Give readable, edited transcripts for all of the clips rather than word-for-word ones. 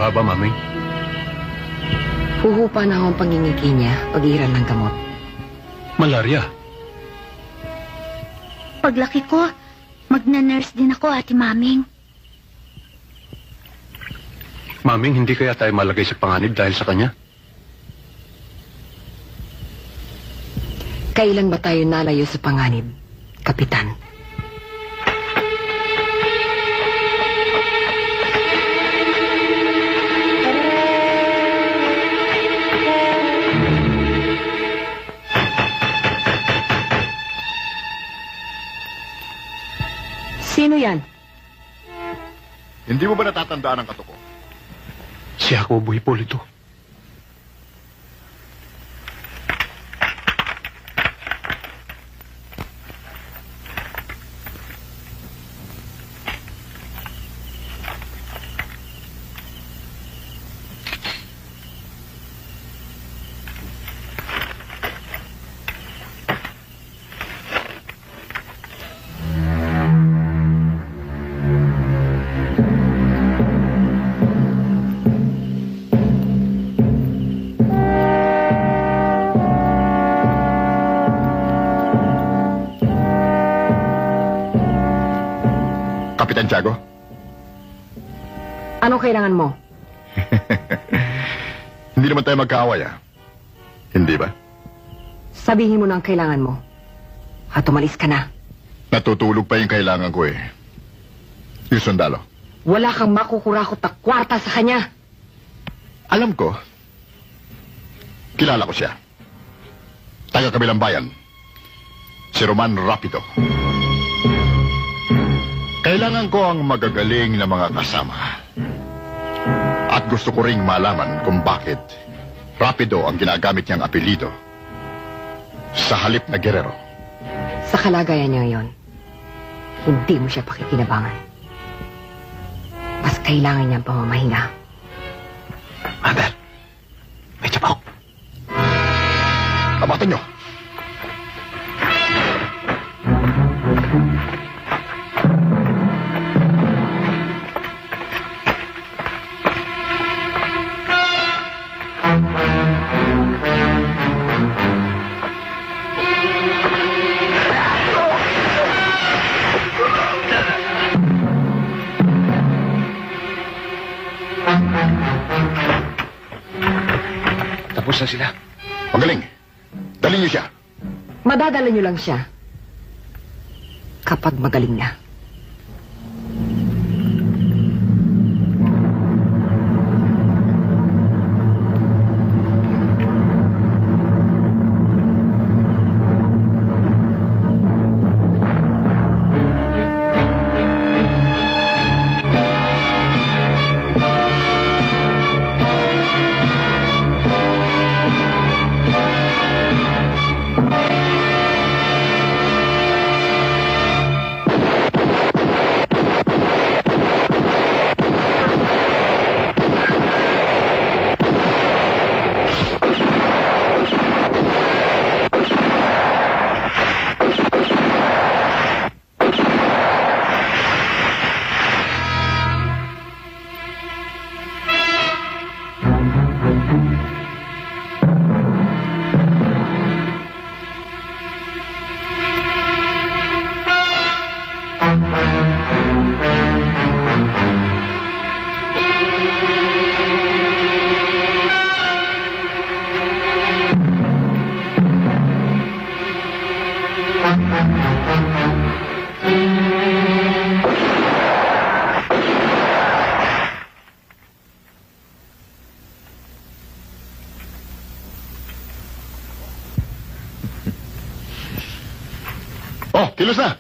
ka ba, Mami? Huhupa na ako ang pangingiki niya pag-iiral ng gamot. Malaria. Paglaki ko, magna-nurse din ako, Ate Maming. Maming, hindi kaya tayo malagay sa panganib dahil sa kanya? Kailan ba tayo nalayo sa panganib, Kapitan? Sino yan? Hindi mo ba natatandaan ang katuko? Si Jacobo Hipolito. Kapitan Tiago? Anong kailangan mo? Hindi naman tayo magkaaway, ah. Hindi ba? Sabihin mo na ang kailangan mo. At umalis ka na. Natutulog pa yung kailangan ko eh. Yung sundalo. Wala kang makukurakot na kwarta sa kanya. Alam ko. Kilala ko siya. Taga kabilang bayan. Si Roman Rapido. Kailangan ko ang magagaling na mga kasama. At gusto ko ring malaman kung bakit Rapido ang ginagamit niyang apelido sa halip na Guerrero. Sa kalagayan niya ngayon, hindi mo siya pakikinabangan. Mas kailangan niyang pamamahinga. Mother, may tsapaw. Abatan niyo! Tapos na sila. Magaling. Dali niyo siya. Madadala niyo lang siya. Kapag magaling na. Oh, kilos na!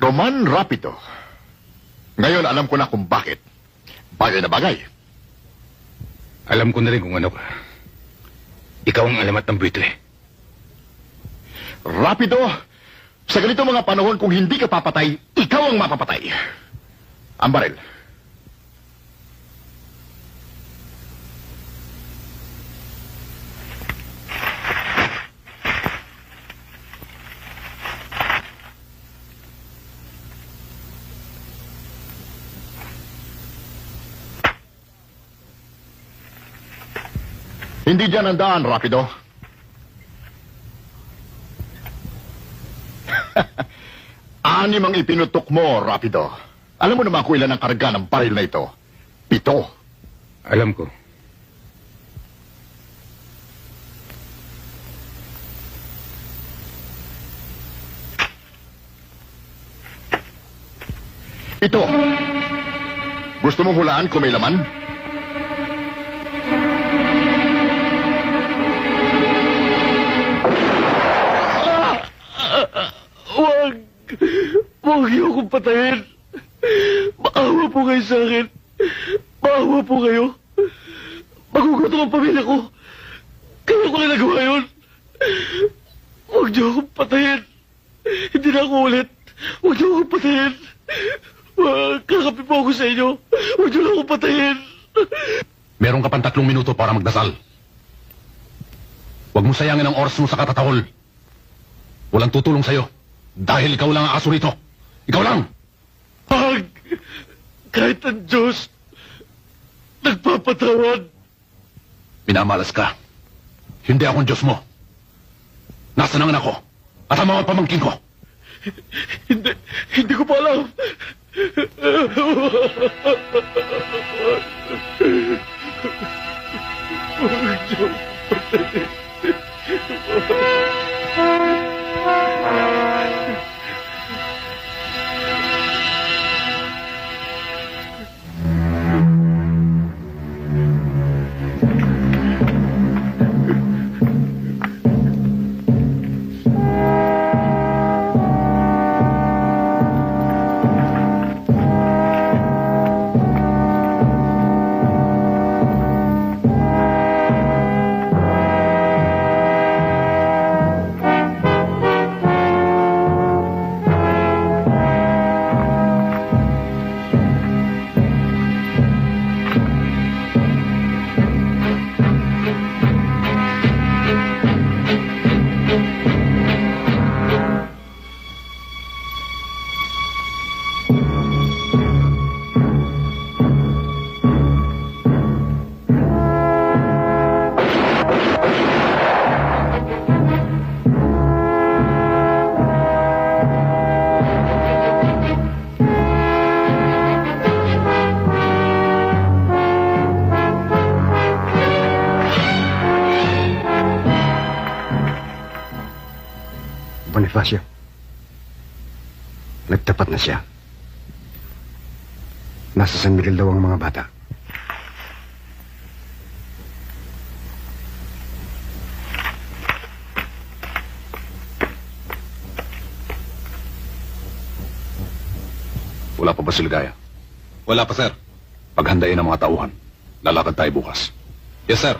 Roman Rapido. Ngayon alam ko na kung bakit Bagay na bagay. Alam ko na rin kung ano ka. Ikaw ang alamat ng buwito eh. Rapido! Sa ganito mga panahon, kung hindi ka papatay, ikaw ang mapapatay. Ang baril. Hindi dyan ang daan, Rapido. Anim ang ipinutok mo, Rapido. Alam mo naman kung ilan ang karga ng baril na ito. 7. Alam ko. Ito. Gusto mong hulaan kung may laman? Huwag niyo akong patayin. Maawa po kayo sa akin. Maawa po kayo. Magugutom ang pamilya ko. Kaya ko lang nagawa yun. Huwag niyo akong patayin. Hindi na ako ulit. Huwag niyo akong patayin. Kakapi po ako sa inyo. Huwag niyo lang akong patayin. Meron ka pang 3 minuto para magdasal. Huwag mo sayangin ang oras mo sa katatahol. Walang tutulong sa'yo. Dahil ikaw lang ang aso rito. Ikaw lang! Kahit ang Diyos, nagpapatawad. Minamalas ka. Hindi akong Diyos mo. Nasaan ang anak ko? At ang mga pamangkin ko? Hindi ko pa alam. Bonifacio. Nagtapat na siya. Nasa San Miguel daw ang mga bata. Wala pa ba si Ligaya? Wala pa, sir. Paghandain ang mga tauhan. Lalakad tayo bukas. Yes, sir.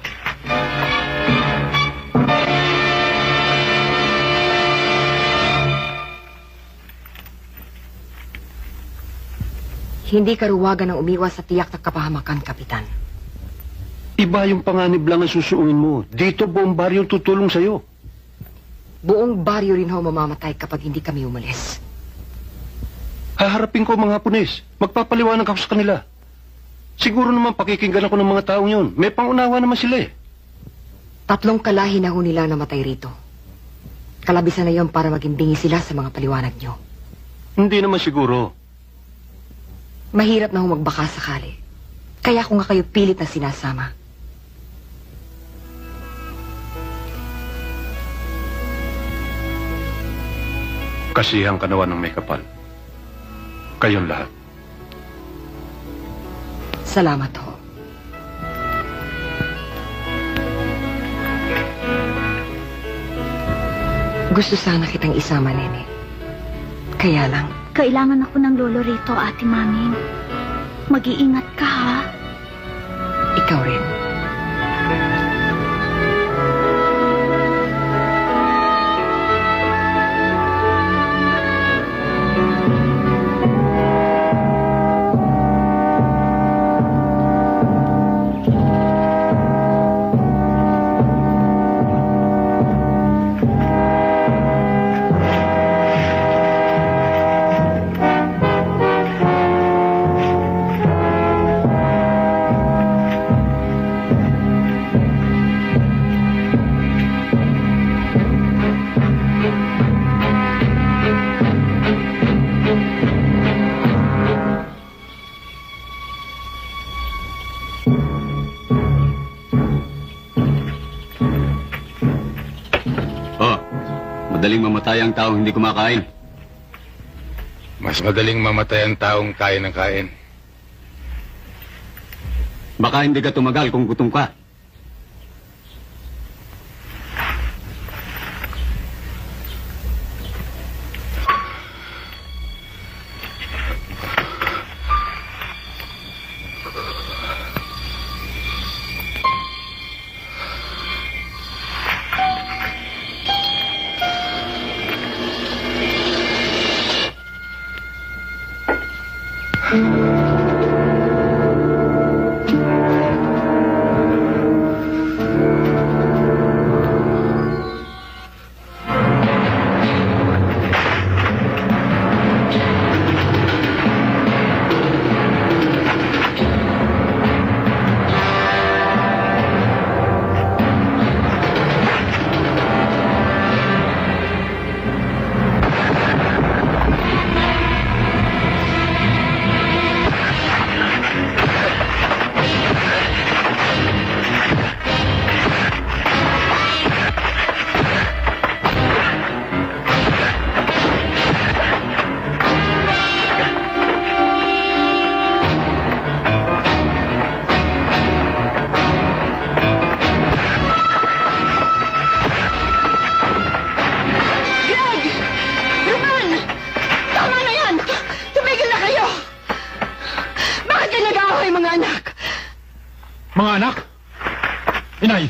Hindi karuwagan ang umiwas sa tiyak na kapahamakan, Kapitan. Iba yung panganib lang ang susuungin mo. Dito buong baryo tutulong sa'yo. Buong baryo rin ho mamamatay kapag hindi kami umalis. Haharapin ko mga pulis. Magpapaliwanag ako sa kanila. Siguro naman pakikinggan ako ng mga taong yun. May pangunawa naman sila eh. 3 kalahi na ho nila namatay rito. Kalabisan na yon para maging bingi sila sa mga paliwanag nyo. Hindi naman siguro. Mahirap na ho magbaka sakali. Kaya ko nga kayo pilit na sinasama. Kasihang kanawan ng may kapal. Kayong lahat. Salamat ho. Gusto sana kitang isama, Nene. Kaya lang, Kailangan ako ng lolo rito, Ate Manging. Mag-iingat ka, ha? Ikaw rin. Madaling mamatay ang taong hindi kumakain. Mas madaling mamatay ang taong kain ng kain. Baka hindi ka tumagal kung gutom ka. Mga anak! Inay!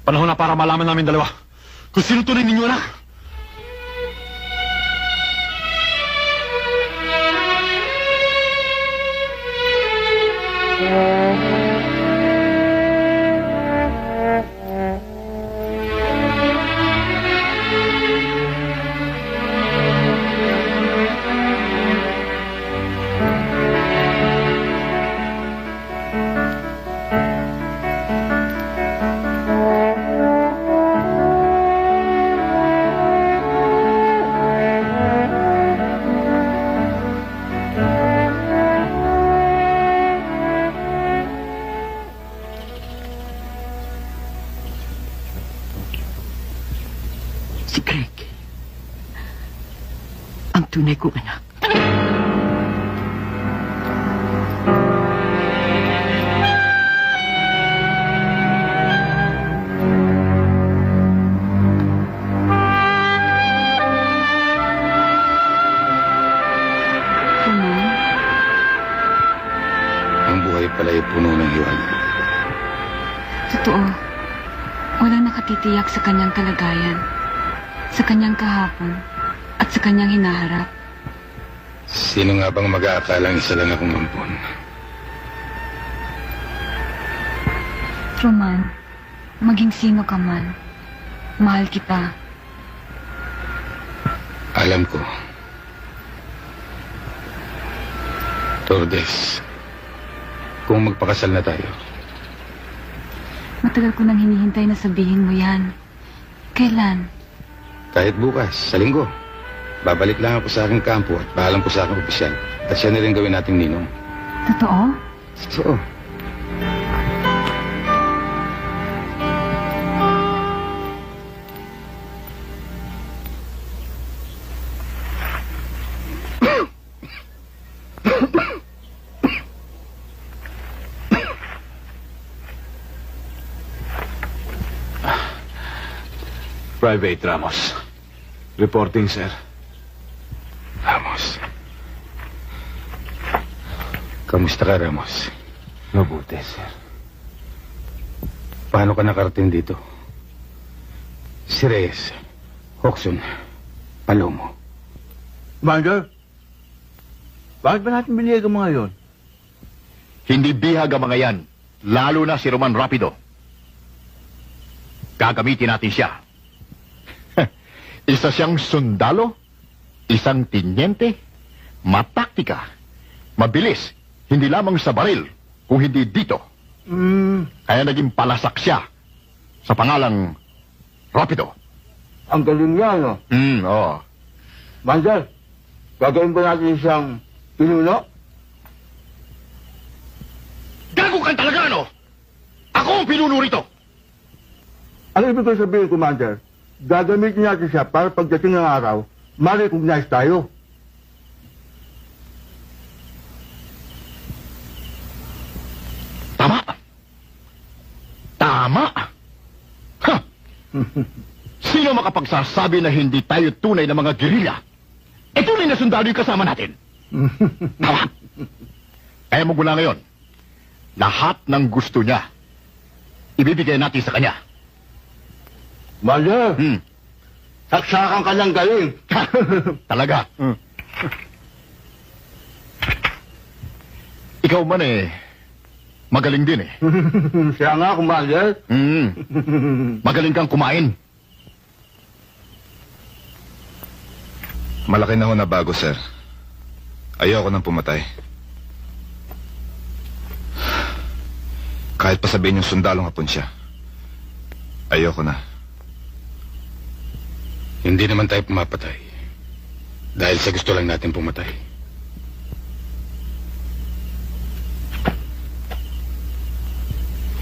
Panahon na para malaman namin dalawa kung sino tunay ninyo anak! Si Greg. Ang tunay kong anak. Ang buhay pala'y puno ng hiwaga. Totoo. Walang nakatitiyak sa kanyang kalagayan, sa kanyang kahapon, at sa kanyang hinaharap. Sino nga bang mag-aakalang isa lang akong ampon? Roman, maging sino ka man, mahal kita. Alam ko. Lourdes, kung magpakasal na tayo, Matagal ko nang hinihintay na sabihin mo yan. Kailan? kahit bukas, sa linggo, babalik lang ako sa aking kampo at paalam ko sa aking opisyal. At siya na rin gawin nating ninong. Totoo? Oo. Private Ramos. Reporting, sir. Ramos. Kamusta ka, Ramos? Mabuti, sir. Paano ka nakarating dito? Si Reyes, Hoxon, Palomo. Commander, bakit ba natin binigay ang mga yon? Hindi bihag ang mga yan, lalo na si Roman Rapido. Gagamitin natin siya. Isa siyang sundalo, isang tinyente, mataktika, mabilis, hindi lamang sa baril, kung hindi dito. Kaya naging palasak siya sa pangalang Rapido. Ang galing niya, no? Oo. Commander, gagawin ba natin siyang pinuno? Gago ka talaga, ano? Ako ang pinuno rito. Ano ibig ko sabihin, Commander? Gagamitin natin siya para pagdating ng araw, ma-recognize tayo. Tama. Tama. Ha? Sino makapagsasabi na hindi tayo tunay na mga gerilya? E tunay na sundalo yung kasama natin. Tama. Kaya magmula ngayon, lahat ng gusto niya, ibibigay natin sa kanya. Commander, saksakan ka ng galing. Talaga. Ikaw man magaling din Siya nga, Commander. Magaling kang kumain. Malaki na ho na bago, sir. Ayoko nang pumatay. Kahit pa sabihin yung sundalong hapon siya. Ayoko na. Hindi naman tayo pumapatay. Dahil sa gusto lang natin pumatay.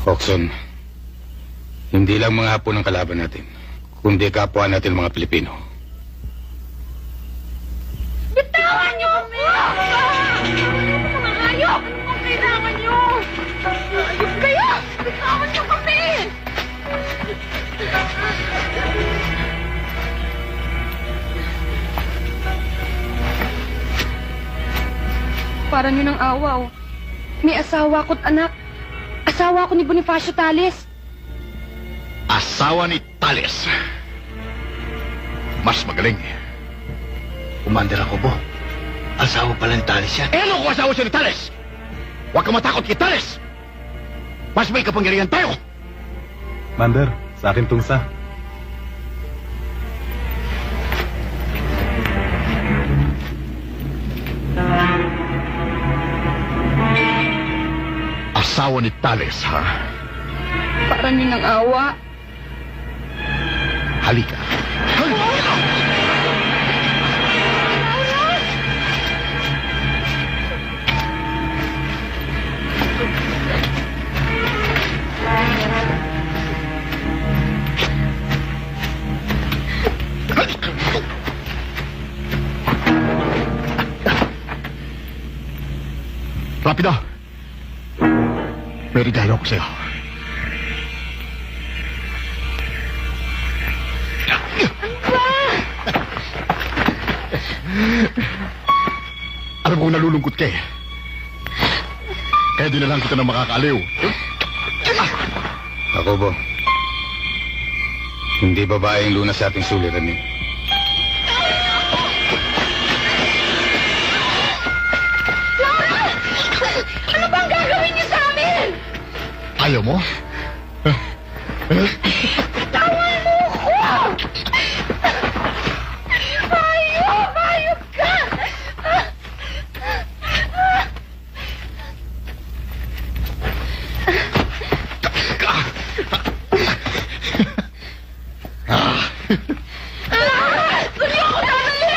Hoxon, hindi lang mga hapon ang kalaban natin, kundi kapwa natin mga Pilipino. Bitawan niyo kami! Mga hayop! Ang kailangan niyo! Hayop kayo! Bitawan niyo kami! Parang yun ang awa, oh. May asawa ko't anak. Asawa ko ni Bonifacio Tales. Asawa ni Tales. Mas magaling. Commander ako po. Asawa pala ni Tales yan. Ano kung asawa siya ni Tales? Huwag ka matakot kay Tales. Mas may kapangyarihan tayo. Mander, sa akin tungsa. Asawa ni Tales, ha? Parang yun ang awa. Halika. Rapido. May regalo ko sa'yo. Alam kong nalulungkot ka eh. Kaya dinalang kita ng makakaaliw. Jacobo, hindi babaeng lunas sa ating suliranin. Ano bang gagawin niyo sa amin? Ayaw mo? Tawan mo ko! Hayop! Hayop ka! Gusto ko dadali!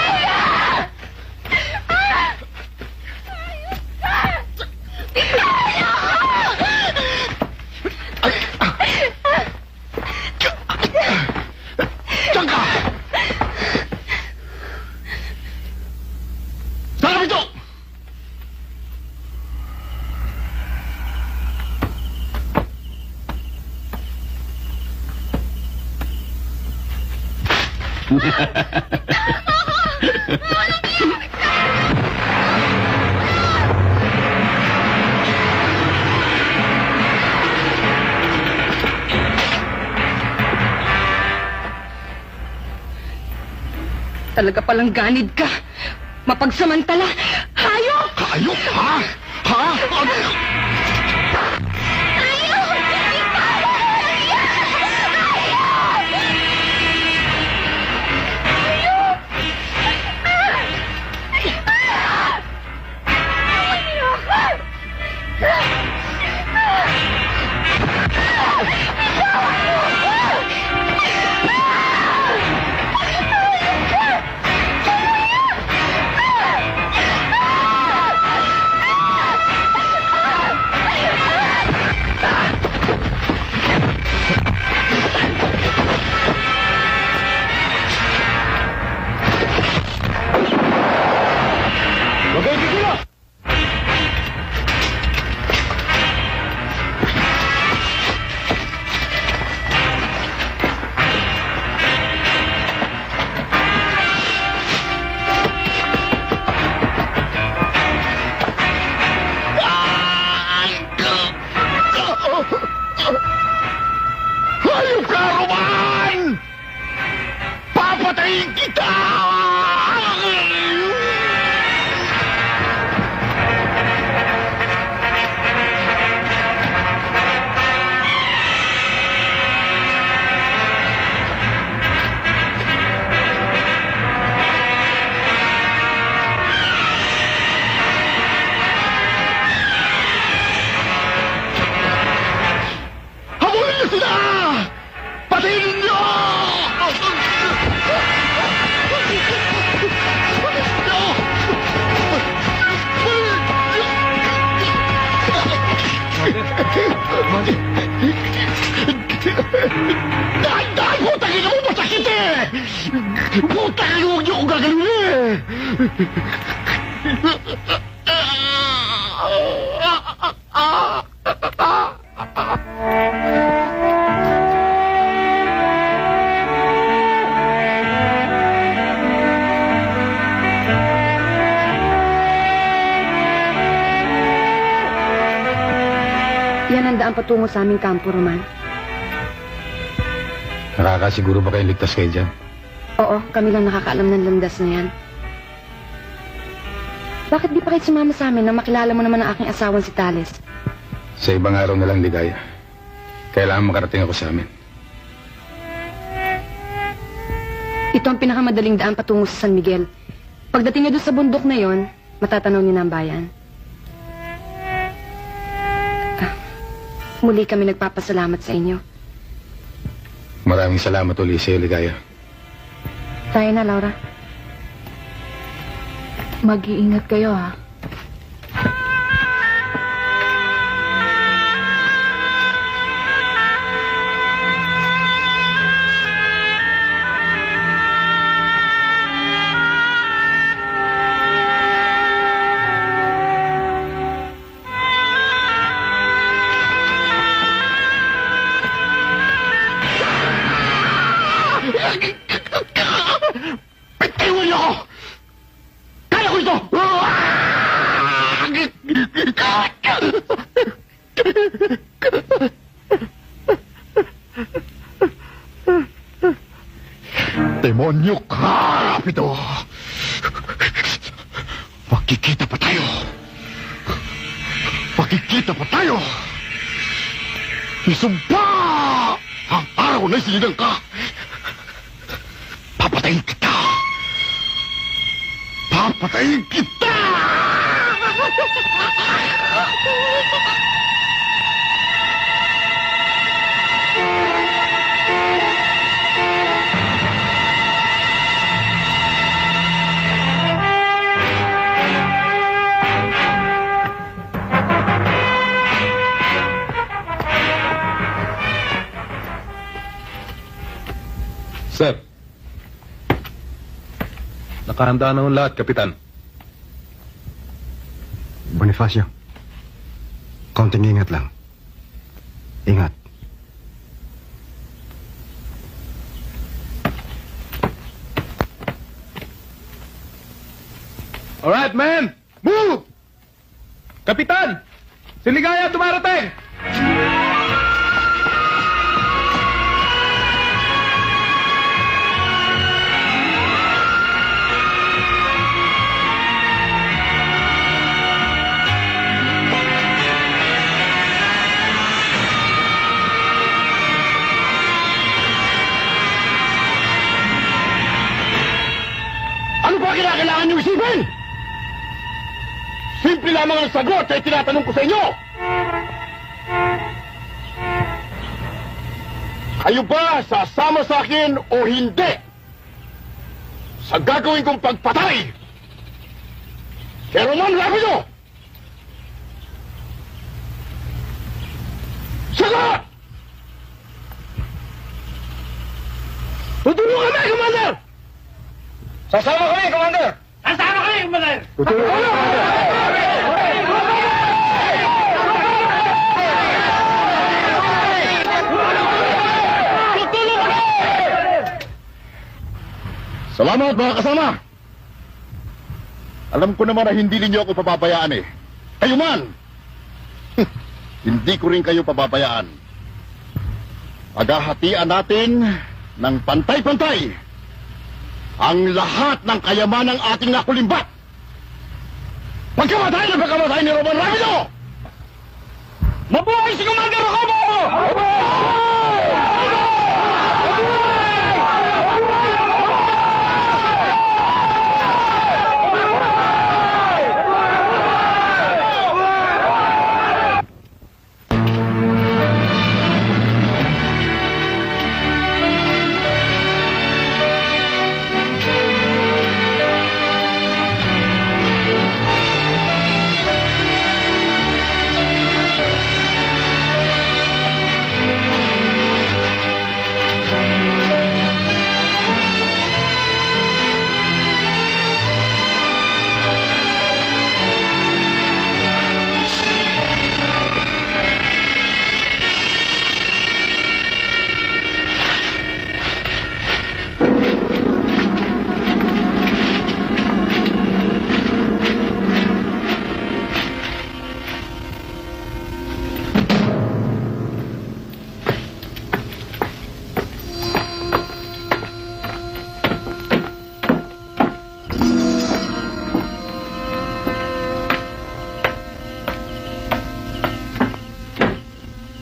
Diyan ka! Sarap ito! Talaga palang ganid ka. Mapagsamantala. Hayop! Hayop, ha? Ha? Hayop ka, Roman! Papatayin kita! Habulin niyo sila! Patayin niyo! Dahan-dahan, putang ina mo, masakit eh! Putang ina, huwag niyo akong gagalawin Yan ang daan patungo sa aming kampo, Roman. Nakakasiguro ba kayong ligtas kayo dyan? Oo, kami lang nakakaalam ng landas na yan. Bakit di pa kayo sumama sa amin nang makilala mo naman ang aking asawan si Tales? Sa ibang araw na lang, Ligaya. Kailangan makarating ako sa amin. Ito ang pinakamadaling daan patungo sa San Miguel. Pagdating niyo doon sa bundok na yon, matatanaw niyo na ang bayan. Muli kami nagpapasalamat sa inyo. Maraming salamat ulit sa iyo, Ligaya. Tayo na, Laura. Mag-iingat kayo, ha? Bitiwan niyo ako! Kaya ko ito! Demonyo ka, Rapido! Makikita pa tayo! Makikita pa tayo! Isumpa ang araw na isilang ka! Papatayin kita! Papatayin kita! Sir. Nakahanda na ang lahat, Kapitan. Bonifacio, konting ingat lang. Ingat. All right, man! Move! Kapitan! Si Ligaya dumarating! akin! Simple lamang ang sagot ay tinatanong ko sa inyo! Kayo ba sasama sa akin o hindi? Sa gagawin kong pagpatay kay Roman Rapido! Sagot! Tutulong kami, Commander! Sasama kami, Commander! Sasama kami, Commander! Tutulong kami, Salamat, mga kasama! Alam ko naman na hindi ninyo ako pababayaan eh. Kayo man! Hindi ko rin kayo pababayaan. Paghahatian natin ng pantay-pantay ang lahat ng kayaman ng ating nakulimbat. Pagkamatay na pagkamatay ni Roman Rapido! Mabuhay si Commander Rocobo!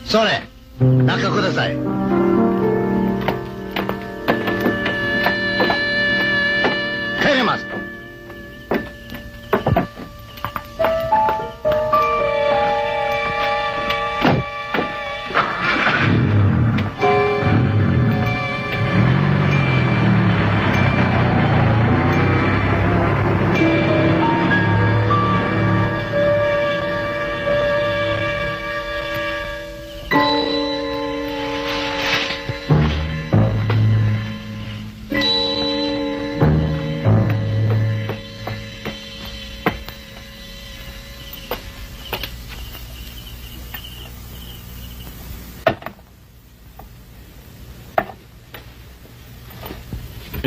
Sore, 中ください。帰れます。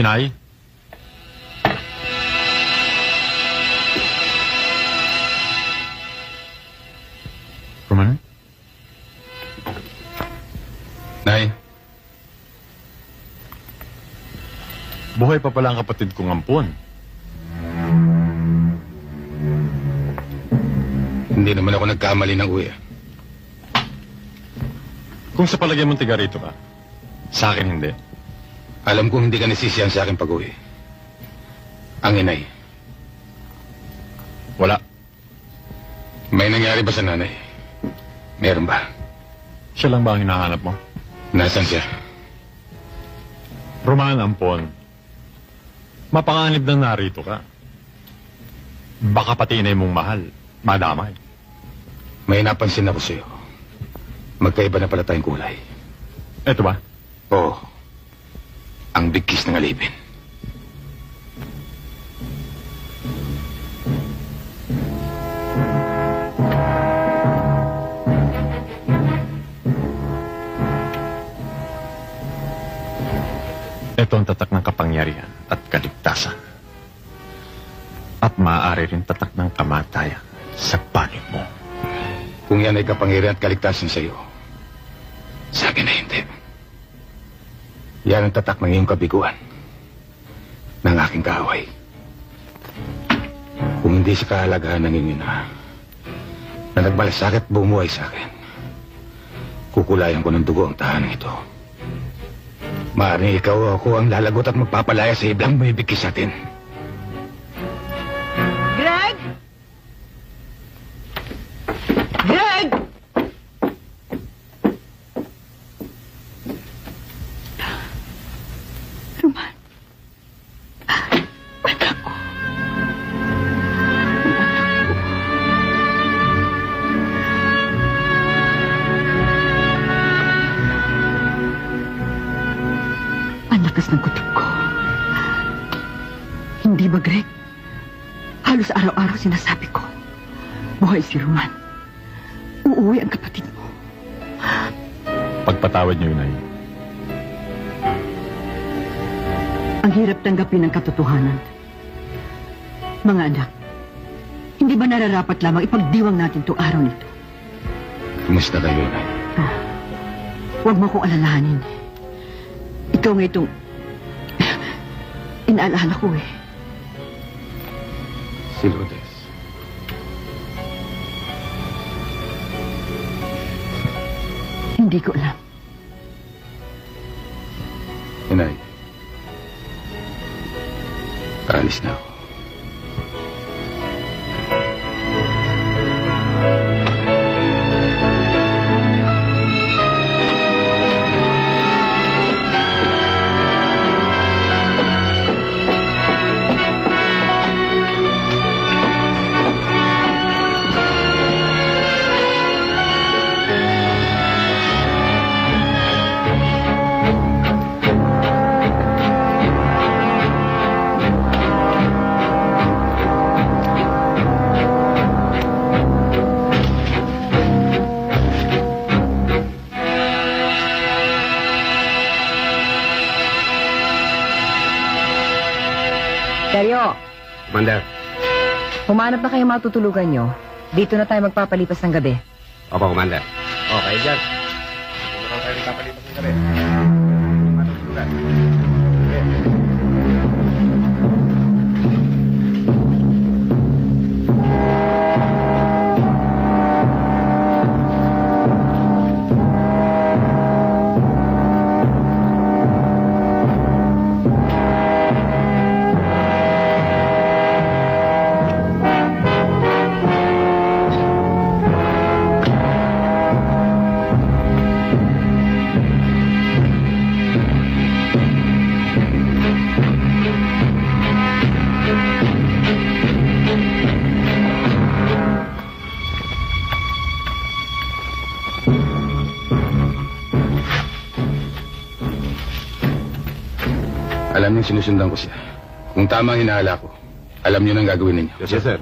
Inay? Roman? Nay? Buhay pa pala ang kapatid kong ampon. Hindi naman ako nagkamali ng uwi. Kung sa palagay mong tiga rito ka, sa akin hindi. Alam kong hindi ka nasisiyan sa akin pag-uwi. Ang inay. Wala. May nangyari ba sa nanay? Meron ba? Siya lang ba ang hinahanap mo? Nasaan siya? Roman ampon. Mapanganib na narito ka. Baka pati inay mong mahal. Madamay. May napansin ako sa'yo. Magkaiba na pala tayong kulay. Eto ba? Oo. Ang bigkis ng alipin. Ito ang tatak ng kapangyarihan at kaligtasan. At maaari rin tatak ng kamatayan sa panig mo. Kung yan ay kapangyarihan at kaligtasan sa iyo, sa akin na hindi. Yan ang tatak ng iyong kabiguan, ng aking kaaway. Kung hindi sa kahalagahan ng inyo na nagbalasakit at bumuhay sa akin, kukulayan ko ng dugo ang tahanan ito. Maaaring ikaw o ako ang lalagot at magpapalaya sa iblang may bigkis sa atin. tigas ng kutob ko. Hindi ba, Greg? Halos araw-araw sinasabi ko, buhay si Roman. Uuwi ang kapatid mo. Pagpatawad niyo, Inay. Ang hirap tanggapin ng katotohanan. Mga anak, hindi ba nararapat lamang ipagdiwang natin itong araw nito? Kumusta kayo, Inay? Huwag mo akong alalahanin. Ikaw nga itong inaalala ko eh. Si Lourdes. Hindi ko alam. Inay, aalis na ako. Dario, Commander. humanap na kayo matutulugan nyo. Dito na tayo magpapalipas ng gabi. Opo, Commander. Okay, dyan. Dito na tayo nagpapalipas ng gabi. Matutulugan. Alam niyong sinusundan ko siya. Kung tama ang hinahala ko, alam niyo nang gagawin ninyo. Yes, sir.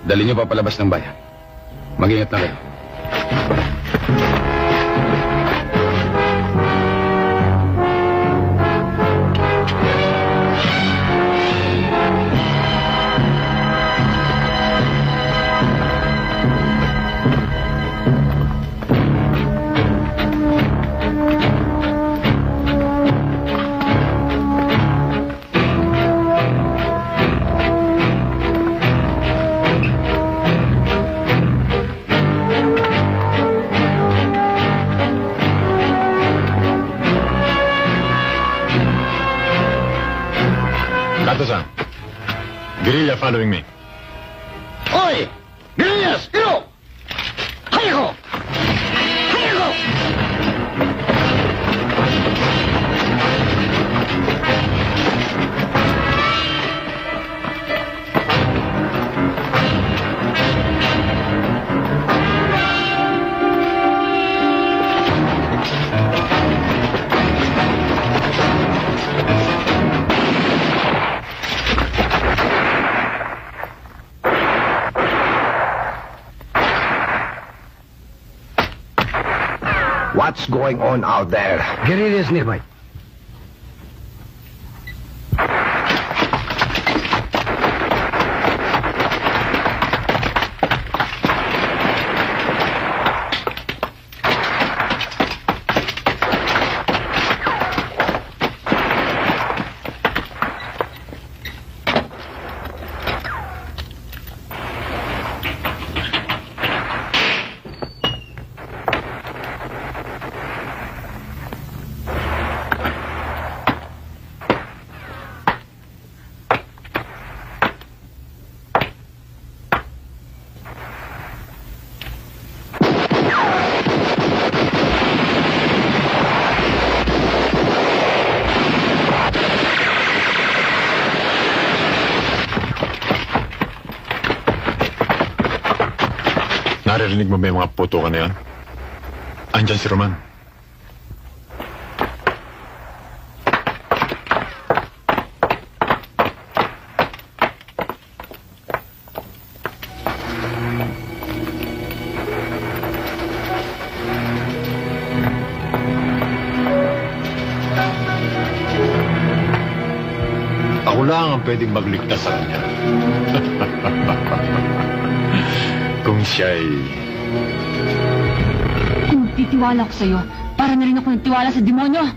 Dali niyo pa palabas ng bayan. Mag-ingat na kayo. Kato-san, guerrilla following me. Hoy! Guerrillas! Hiro! Hayako! Hayako! What's going on out there? Guerrillas nearby. Naririnig mo ba yung mga putukan na yun? Andyan si Roman. Ako lang ang pwedeng magligtas sa kanya. Kung siya'y... Kung titiwala ko sa'yo, para na rin ako nagtiwala sa demonyo.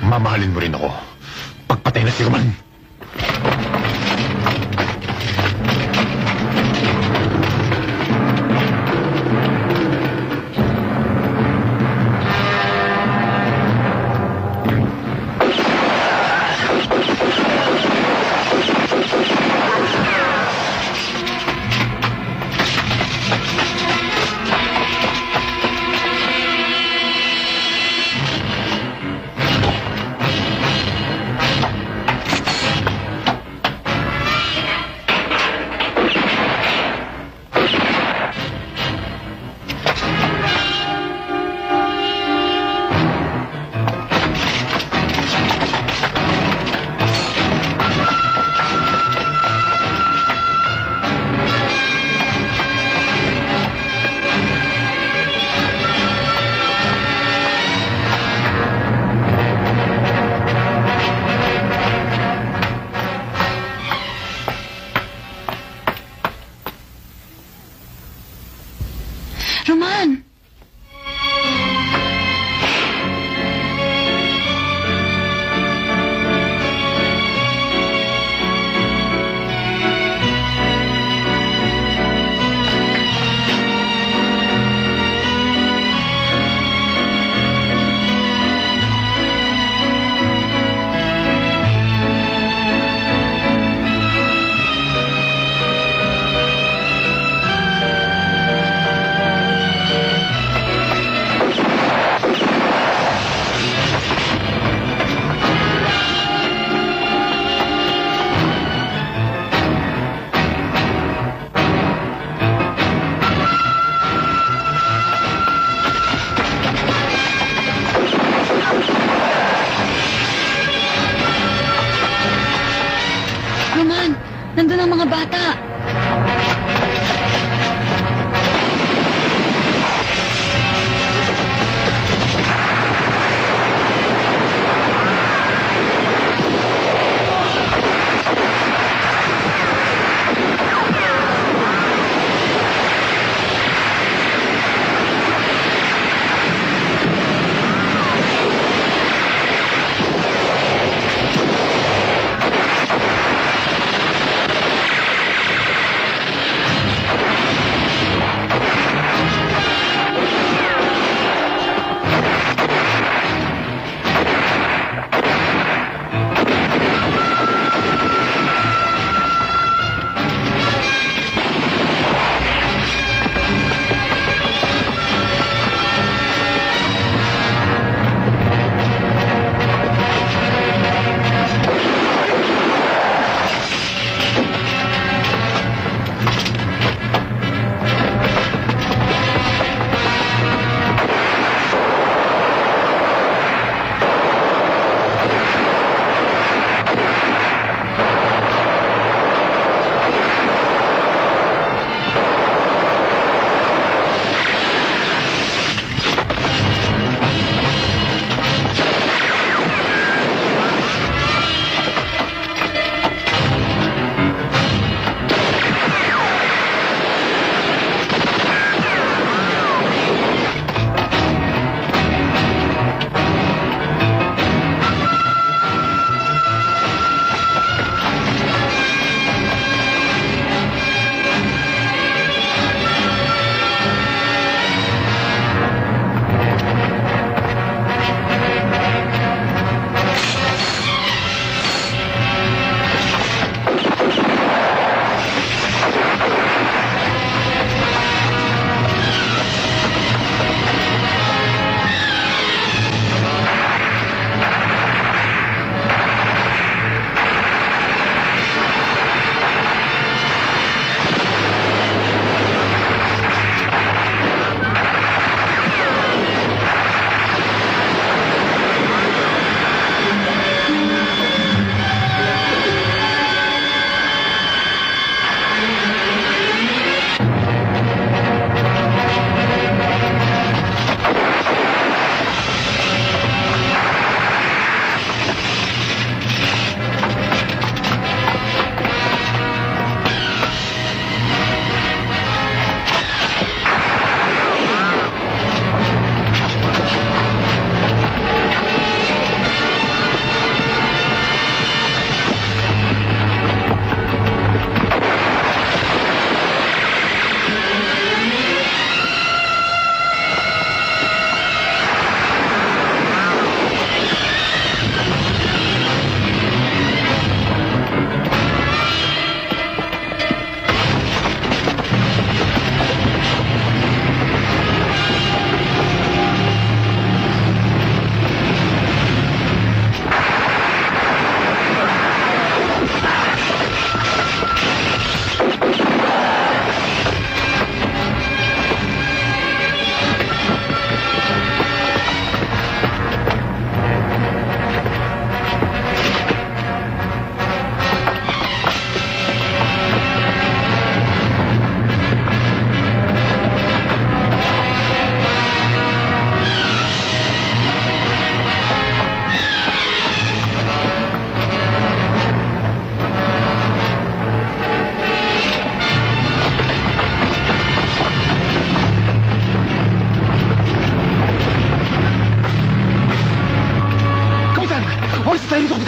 Mamahalin mo rin ako. Pagpatay na si Roman. Roman!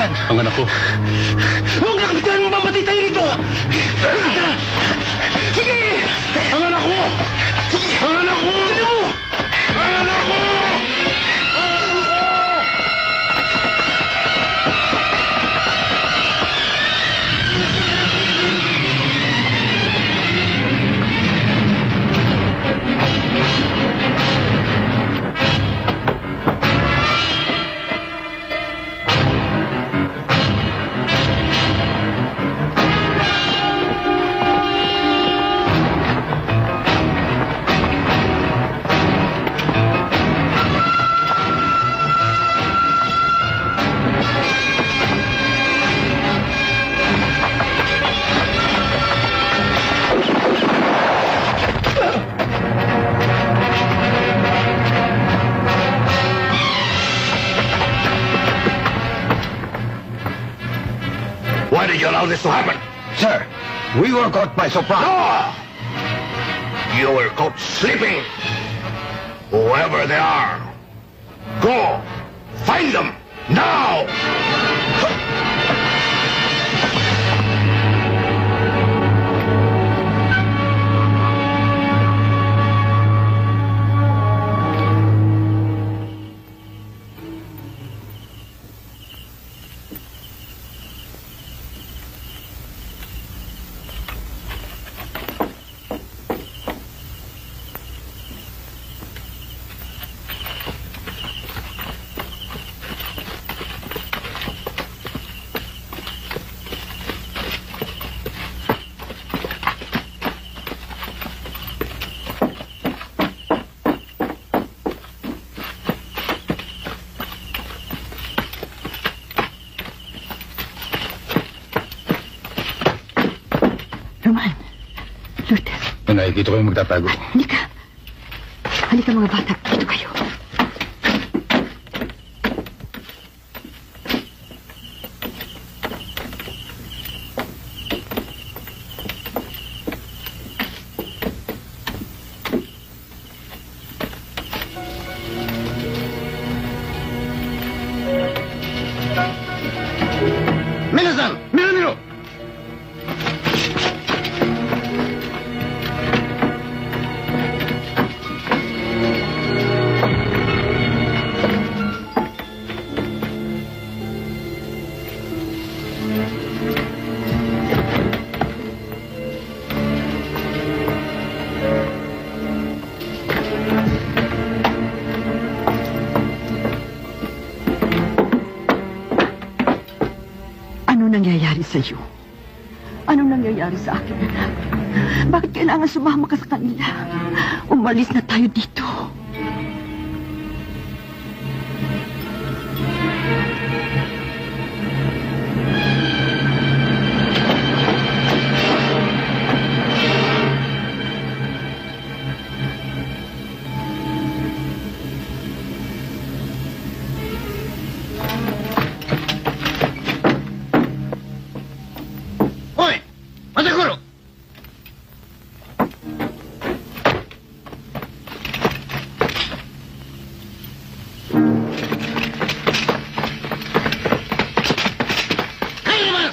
Kapitan! Ang anak ko. Huwag na, Kapitan! Mamatay tayo dito! Sige! Ang anak ko! Ang anak ko! Sige mo! Ang anak ko! Why did you allow this to happen? Sir, we were caught by surprise. No! You were caught sleeping. Whoever they are, go! Find them! Now! Roman, Lourdes, Nanay, dito kayo magtatago. halika. Halika mga bata, dito kayo. Minasan! Minamino! Ano nangyayari sa iyo? Ano nangyayari sa akin, anak? Bakit kailangan sumama ka sa kanila? Umalis na tayo dito. Hoy! Masaguro! Kayo naman!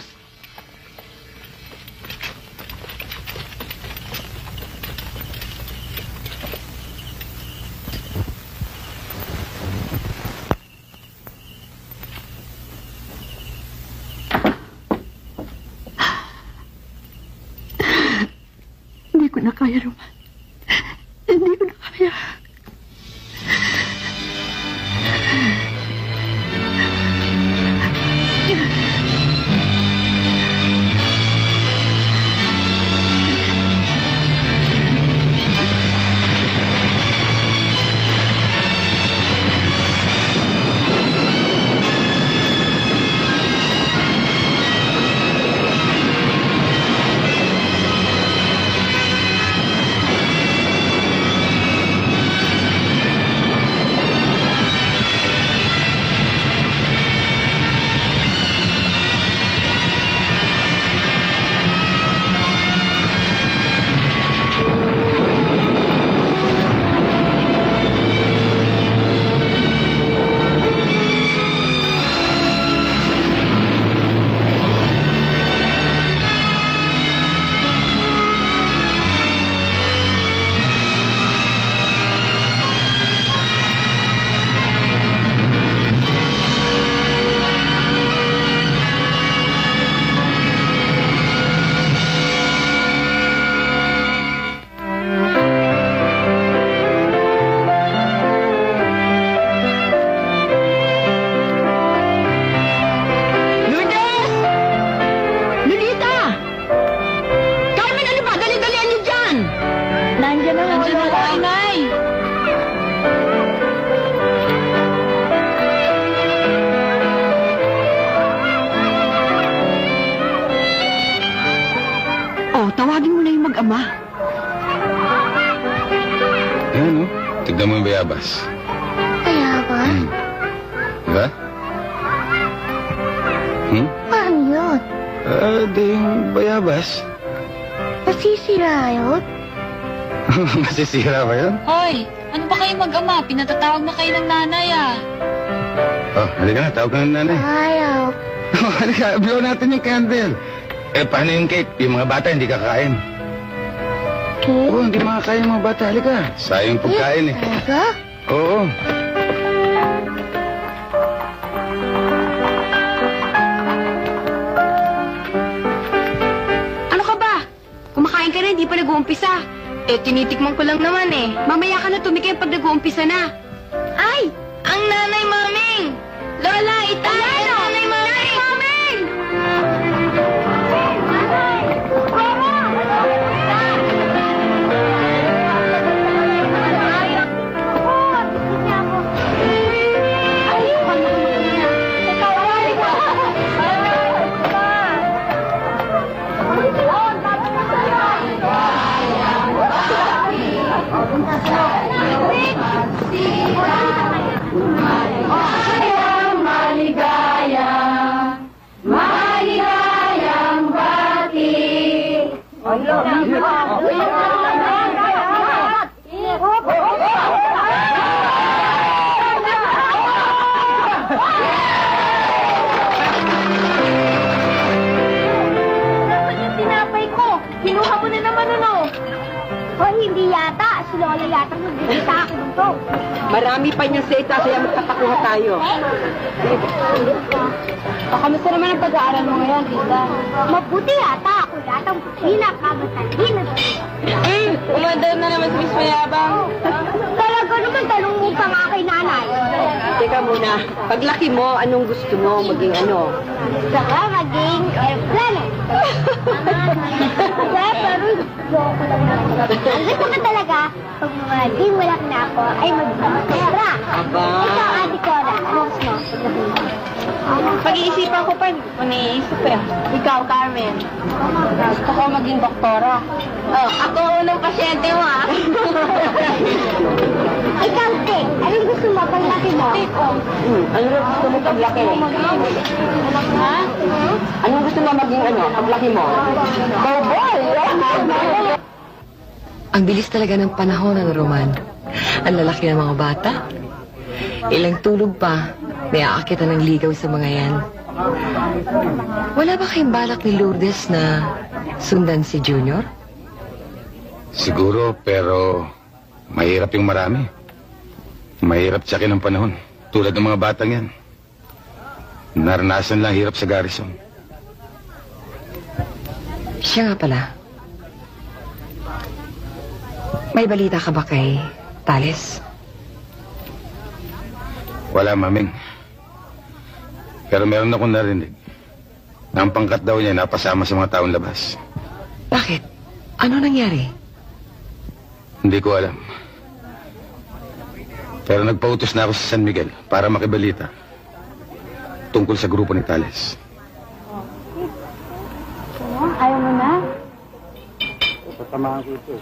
Hindi ko na kaya, Roman. Hindi ko na kaya. Ama, Ayan, oh. Tignan mo yung bayabas. Kaya ba? Diba? Paano yun? Di yung bayabas. Nasisira yun? Masisira ba yun? Hoy, ano ba kayo mag-ama? Pinatatawag na kayo ng nanay ah. Oh, halika na. Tawag ka ng nanay. Ayaw. Halika, blow natin yung candle. Paano yung cake? Yung mga bata hindi kakain. Cake? Oo, hindi makakain yung mga bata. Halika. Sayang pagkain eh. Talaga? Oo. Ano ka ba? Kumakain ka na, hindi pa nag-uumpisa. Tinitikman ko lang naman eh. Mamaya ka na tumikim pag nag-uumpisa na. Ay! Ang nanay maming! Lola, itay! Ang nanay maming! Maming! Tinapay ko! Kinuha mo na naman ano? O hindi yata. Si Lola yata nagbibigay sa akin ito. Marami pa niyang seta, kaya magpapakuha tayo. Kamusta naman ang pag-aaral mo ngayon, tita? Mabuti yata. Ako yata ang pinakamatalin na doon. Umandar na naman si Miss Mayabang. Talaga naman, tanong mo pa nga kay nanay. Teka muna, paglaki mo, anong gusto mo maging ano? Gusto ko maging airplane. Pero joke lang naman. Ang gusto ko talaga, pag maging malaki na ako, ay mag-pera. Aba. Ikaw, Ate Cora, ano gusto mo? Pag-iisipan ko pa, hindi ko naiisip eh. Ikaw, Carmen. Gusto ko maging doktora. Oh, ako unang pasyente mo ah. Ikaw, Te, anong gusto mo paglaki mo? Ano rin gusto mo paglaki? Ha? Anong gusto mo maging ano, paglaki mo? Cowboy! Ang bilis talaga ng panahon, ano, Roman? Ang lalaki ng mga bata. Ilang tulog pa, may aakitan ng ligaw sa mga yan. Wala ba kayong balak ni Lourdes na sundan si Junior? Siguro, pero mahirap yung marami. Mahirap tsakin ng panahon. Tulad ng mga batang yan. Naranasan lang hirap sa garrison. Siya nga pala. May balita ka ba kay Tales? Wala, maming. Pero meron akong narinig na ang pangkat daw niya napasama sa mga taong labas. Bakit? Ano nangyari? Hindi ko alam. Pero nagpautos na ako sa San Miguel para makibalita tungkol sa grupo ni Tales. Ayaw mo na? Patamahan ko ito.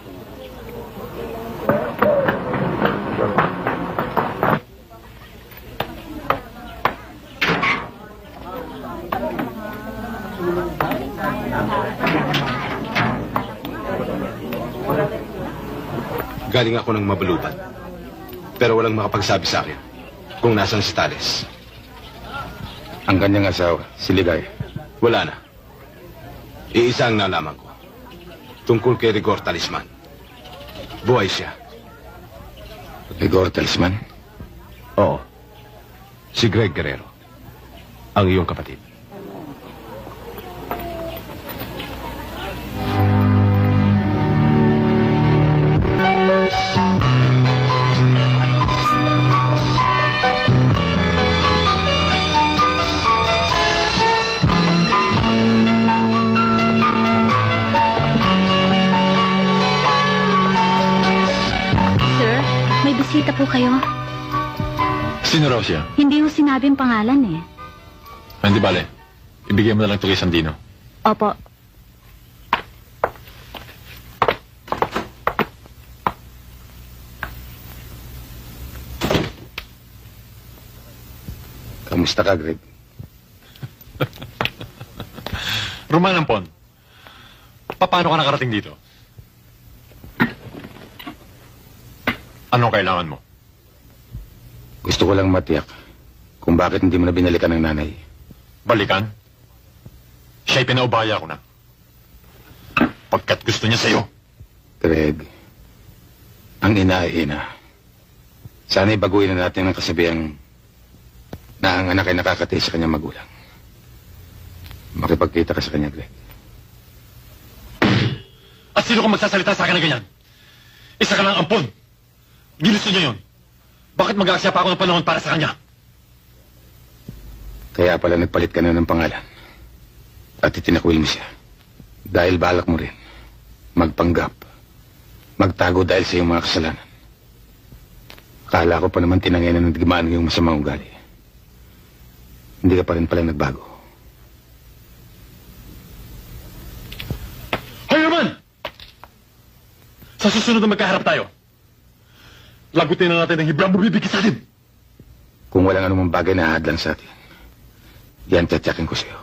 Galing ako ng mabalutan. Pero walang makapagsabi sa akin kung nasan si Tales. Ang kanyang asawa, si Ligay. Wala na. Iisa ang nalaman ko. Tungkol kay Rigor Talisman. Buhay siya. Rigor Talisman? Oo. Si Greg Guerrero. Ang iyong kapatid. Bisita po kayo. Sino raw siya? Hindi ho sinabi ang pangalan eh. Hindi bale. Ibigay mo na lang ito kay Sandino. Opo. Kamusta ka, Greg? Roman Ampon, paano ka nakarating dito? Anong kailangan mo? Gusto ko lang matiyak kung bakit hindi mo na binalikan ng nanay. Balikan? Siya'y pinaubaya ko na. Pagkat gusto niya sa'yo. Greg, ang ina ay ina. Sana'y baguhin na natin ang kasabihang na ang anak ay nakakatiis sa kanyang magulang. Makipagkita ka sa kanya, Greg. At sino kung magsasalita sa akin ng ganyan? Isa ka lang ampon. Ginusto niya yun. Bakit mag-aaksya pa ako ng panahon para sa kanya? Kaya pala nagpalit ka na ng pangalan. At itinakwil mo siya. Dahil balak mo rin magpanggap. Magtago dahil sa iyong mga kasalanan. Akala ko pa naman tinangay na nagdimaan ng iyong masamang ugali. Hindi ka pa rin pala nagbago. Hoy, Roman! Sa susunod na magkaharap tayo, lagutin na natin ang hibrang bumibigay sa atin. Kung walang anumang bagay na ahadlan sa atin, yan tatyakin ko sa'yo.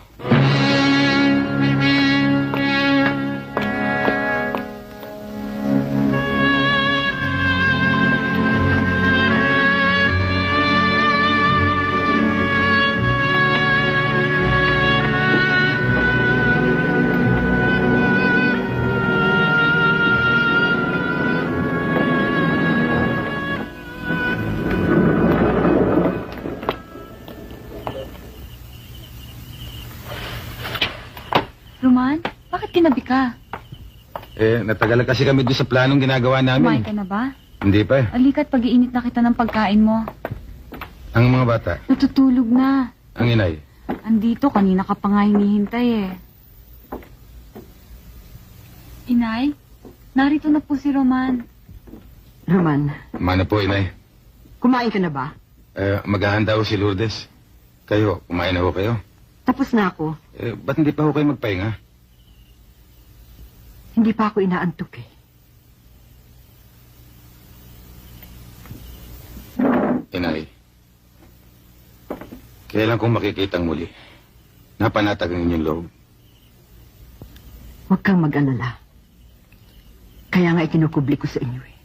Roman, bakit kinabi ka? Natagalan kasi kami doon sa planong ginagawa namin. Kumain ka na ba? Hindi pa eh. Alika't pag-iinit na kita ng pagkain mo. Ang mga bata, Natutulog na. ang inay. Andito, kanina ka pa nga hinihintay eh. Inay, narito na po si Roman. Roman, Mana po, inay. kumain ka na ba? Maghahanda ho si Lourdes. Kayo, kumain na ho kayo. Tapos na ako. Ba't hindi pa ho kayo magpahinga? Hindi pa ako inaantok eh. Inay, kailan kong makikitang muli? Napanatag ang inyong loob. Huwag kang mag-alala. Kaya nga ikinukubli ko sa inyo eh.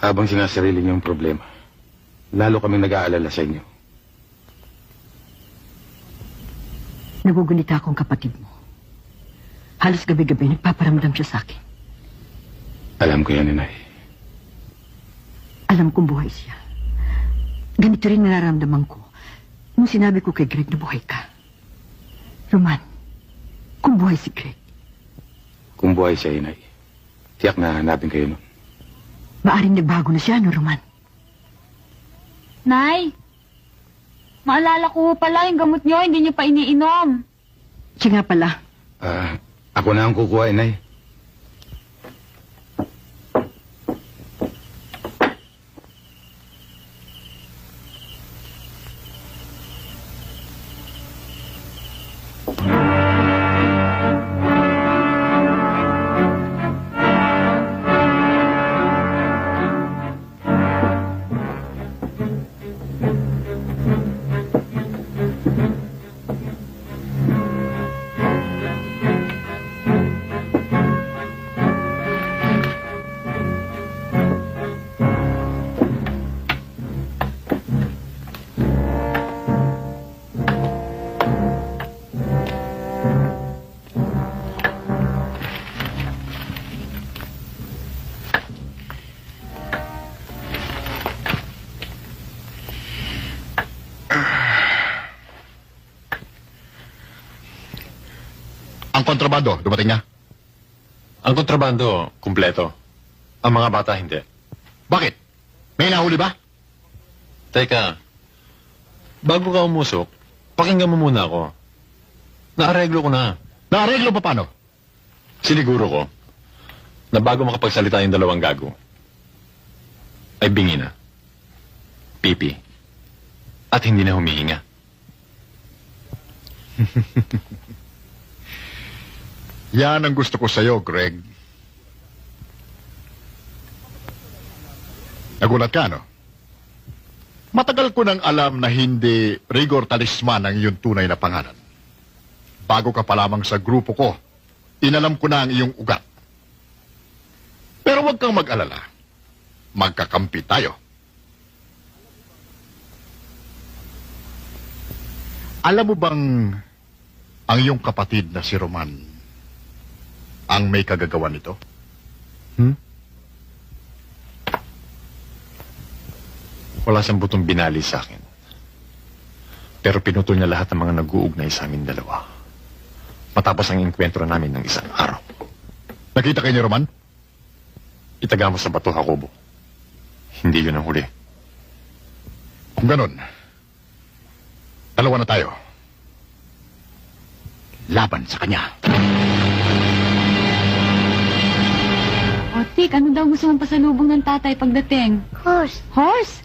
Habang sinasarili niyong problema, lalo kaming nag-aalala sa inyo. Nagugunita akong kapatid mo. Halos gabi-gabi nagpaparamdam siya sa akin. Alam ko yan, inay. Alam kong buhay siya. Ganito rin nararamdaman ko nung sinabi ko kay Greg na buhay ka. Roman, kung buhay si Greg. Kung buhay siya, inay, tiyak na hanapin kayo nun. Maaring nagbago na siya, no, Roman? Nay, maalala ko pala yung gamot niyo, hindi niyo pa iniinom. Siya nga pala. Ako na ang kukuha, inay. Ang kontrabando, dumating na? Ang kontrabando, kumpleto. Ang mga bata, hindi. Bakit? May nahuli ba? Teka, bago ka umusok, pakinggan mo muna ako. Naareglo ko na. Naareglo pa paano? Siniguro ko na bago makapagsalita yung dalawang gago, ay bingi na, pipi, at hindi na humihinga. Yan ang gusto ko sa'yo, Greg. Nagulat ka, no? Matagal ko nang alam na hindi Rigor Talisman ang iyong tunay na pangalan. Bago ka pa lamang sa grupo ko, inalam ko na ang iyong ugat. Pero huwag kang mag-alala. Magkakampi tayo. Alam mo bang ang iyong kapatid na si Roman ang may kagagawan nito? Wala siyang butong binali sa akin. Pero pinutol niya lahat ng mga nag-uugnay sa amin dalawa. Matapos ang enkwentro namin ng isang araw. Nakita kayo ni Roman? Itaga mo sa bato, Jacobo. Hindi yun ang huli. Kung ganun, dalawa na tayo. Laban sa kanya. O, Tik, ano daw gusto mong pasalubong ng tatay pagdating? Horse. Horse?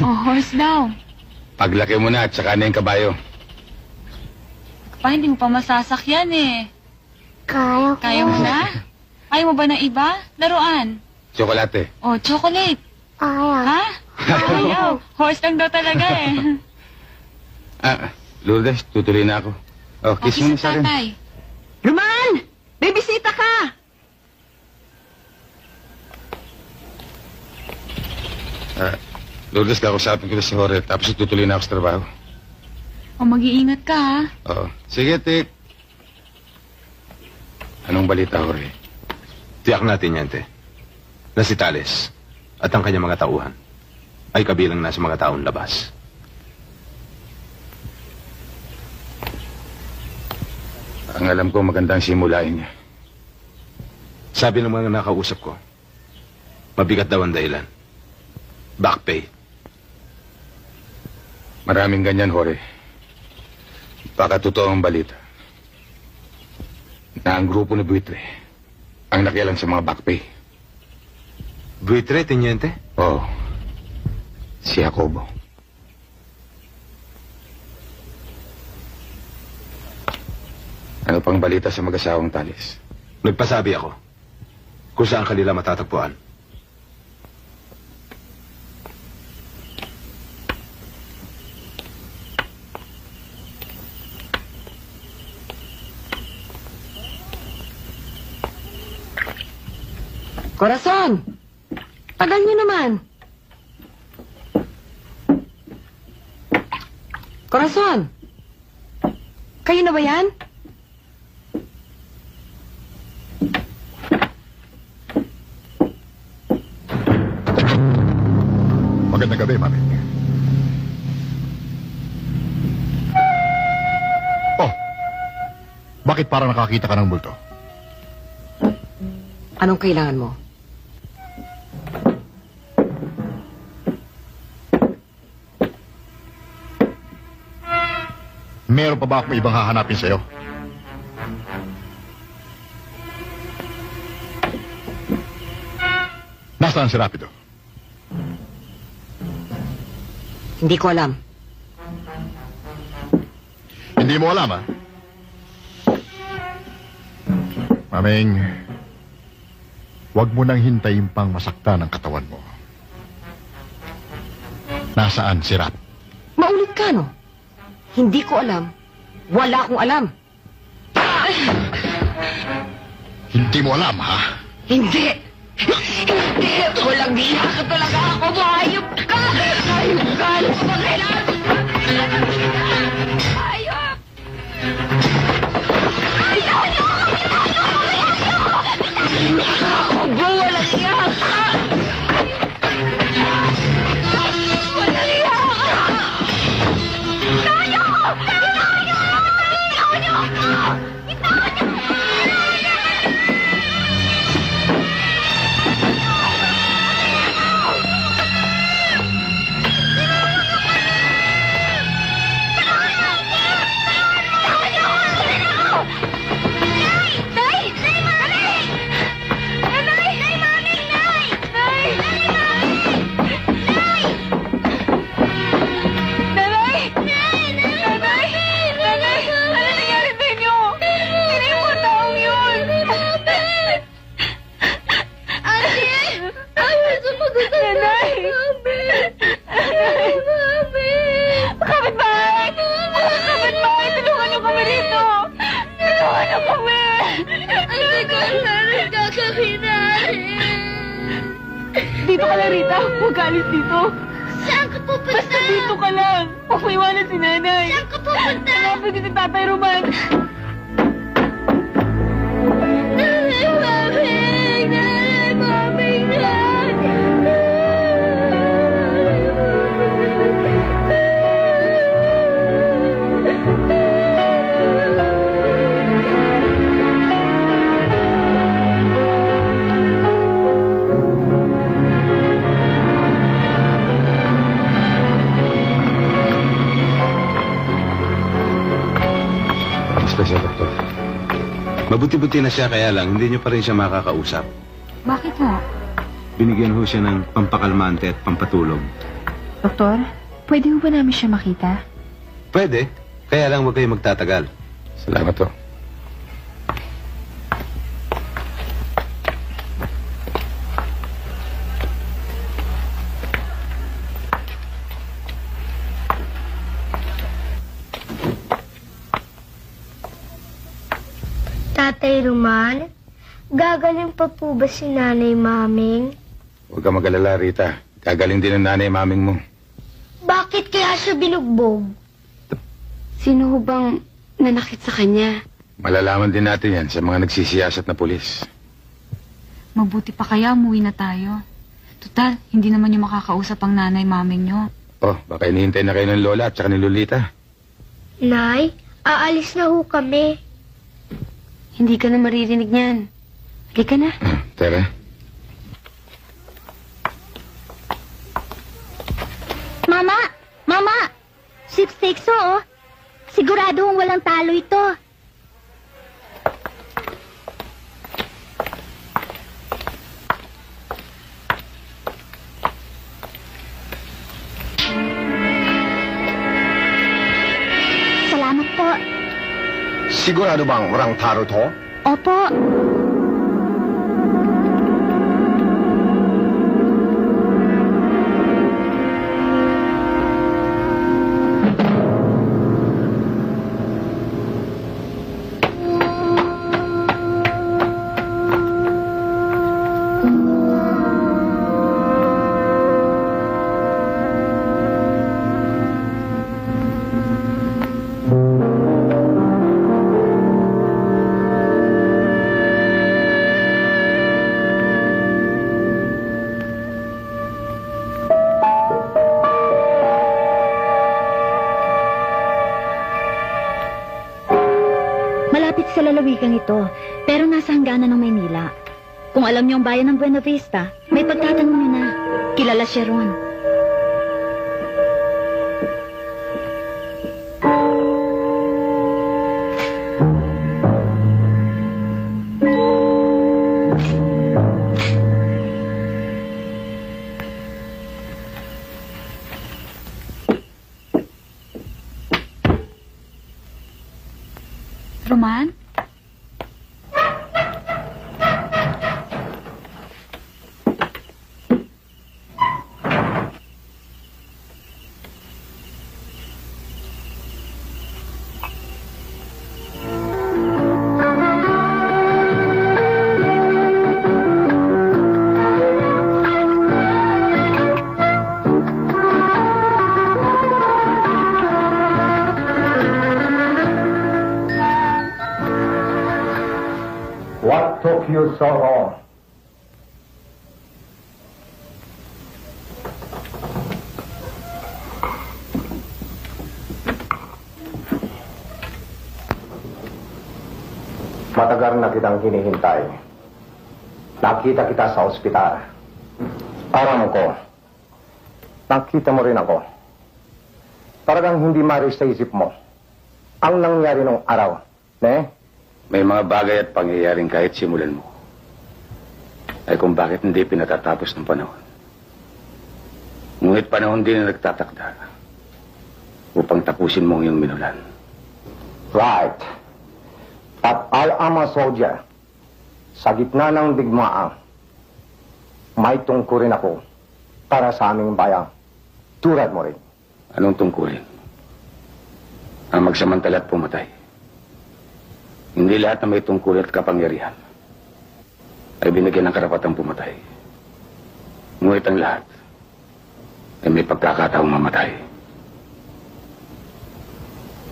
Horse daw. Paglaki mo na at saka na yung kabayo. Pa, hindi mo pa masasakyan eh. Kaya ko. Kaya mo na? Ayaw mo ba ng iba? Laruan? Tsokolate. O, chocolate. Ayaw. Ha? Ayaw. Horse lang daw talaga eh. Lourdes, tutuloy na ako. Oh, kiss mo na sa akin. tatay. Roman! May bisita ka! Lourdes, kakusapin ko na si Jorge, tapos tutuloy na ako sa trabaho. O, mag-iingat ka ha. Oo. Sige, Tik. Anong balita, Jorge? Tiyak natin yan, te. Na si Tales at ang kanyang mga tauhan ay kabilang na sa mga taong labas. Ang alam ko, magandang simulain niya. Sabi ng mga nakausap ko, mabigat daw ang dahilan. Back pay. Maraming ganyan, Jorge. Baka totoo ang balita. Na ang grupo ni Buitre ang nakialam sa mga back pay. Buitre, Teniente? Oo. Si Jacobo. Ano pang balita sa mag-asawang Tales? Nagpasabi ako kung saan kanila matatagpuan. Corazon! Tagal niyo naman. Corazon! Kayo na ba yan? Magandang gabi, Mami. Oh, bakit parang nakakita ka ng multo? Anong kailangan mo? Meron pa ba akong ibang hahanapin sa'yo? Nasaan si Rapido? Hindi ko alam. Hindi mo alam, ha? Maming, huwag mo nang hintayin pang masaktan ang katawan mo. Nasaan si Rap? Maulit ka, no? Hindi ko alam. Wala akong alam. Hindi mo alam, ha? Hindi! Hindi! Walang hiya ka talaga ako! Hayop ka! Hayop ka! Ano pa ba kailangan? Hayop! Ako ba? Walang hiya ka! Walang hiya ka! Tayo! Tayo! ka lang, Rita. Huwag ka alis dito. Saan ka pupunta? Basta dito ka lang. Huwag mo iwanan si nanay. Saan ka pupunta? Hanapin ko si Tatay Roman. Nanay, Maming! Nanay, Maming! Siya, Doktor. Mabuti-buti na siya, kaya lang hindi niyo pa rin siya makakausap. Bakit ho? Binigyan ho siya ng pampakalmante at pampatulog. Doktor, pwede ho ba namin siya makita? Pwede, kaya lang huwag kayo magtatagal. Salamat to. Tatay Roman, gagaling pa po ba si Nanay Maming? Huwag ka mag-alala, Rita. Gagaling din ang nanay maming mo. Bakit kaya siya binugbog? Sino ho bang nanakit sa kanya? Malalaman din natin yan sa mga nagsisiyasat na pulis. Mabuti pa kaya umuwi na tayo. Total, hindi naman yung makakausap ang nanay maming nyo. Oh, baka inihintay na kayo ng lola at saka ni Lolita. Nay, aalis na ho kami. Hindi ka na maririnig niyan. Halika na. Tara. Mama! Mama! Sweepstakes oh. Siguradong walang talo ito. Salamat po. Sigurado bang walang taro to? Opo. Sa lalawigan ito, pero nasa hangganan ng Maynila. Kung alam niyo ang bayan ng Buena Vista, may pagtatanong niyo na. Kilala siya ron. Roman? What took you so long? Matagal na kitang hinihintay. Nakita kita sa ospital. Aram ko, nakita mo rin ako. Talagang hindi maris sa isip mo ang nangyari nung araw, ne? May mga bagay at pangyayaring kahit simulan mo ay kung bakit hindi pinatatapos ng panahon. Ngunit panahon din na nagtatakda upang tapusin mo ang iyong minulan. Right. At al-ama soldier, sa gitna ng digmaan, may tungkulin ako para sa aming bayan. Tulad mo rin. Anong tungkulin? Ang magsamantala at pumatay. Hindi lahat na may tungkol at kapangyarihan ay binigyan ng karapatang pumatay. Ngunit ang lahat ay may pagkakataong mamatay.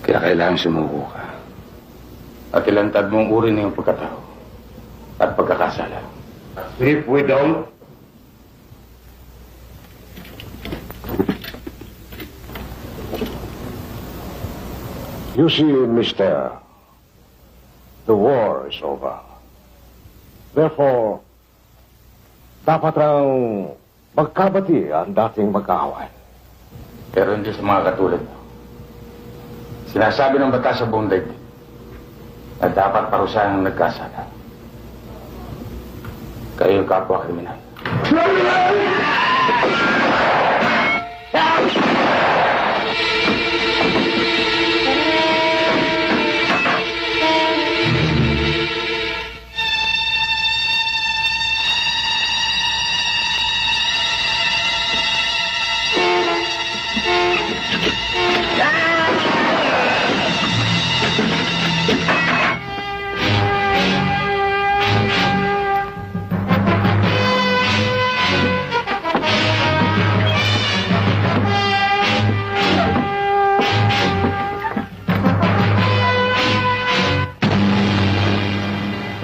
Kaya kailangan sumuko ka. At ilantad mong uri ng iyong pagkatao at pagkakasala. If we don't, you see, mister, the war is over. Therefore, dapat lang magkabati ang dating magkaaway. Pero hindi sa mga katulad mo. Sinasabi ng batas sa buong daigdig na dapat parusahan ang nagkasala. Kayo yung kapwa kriminal.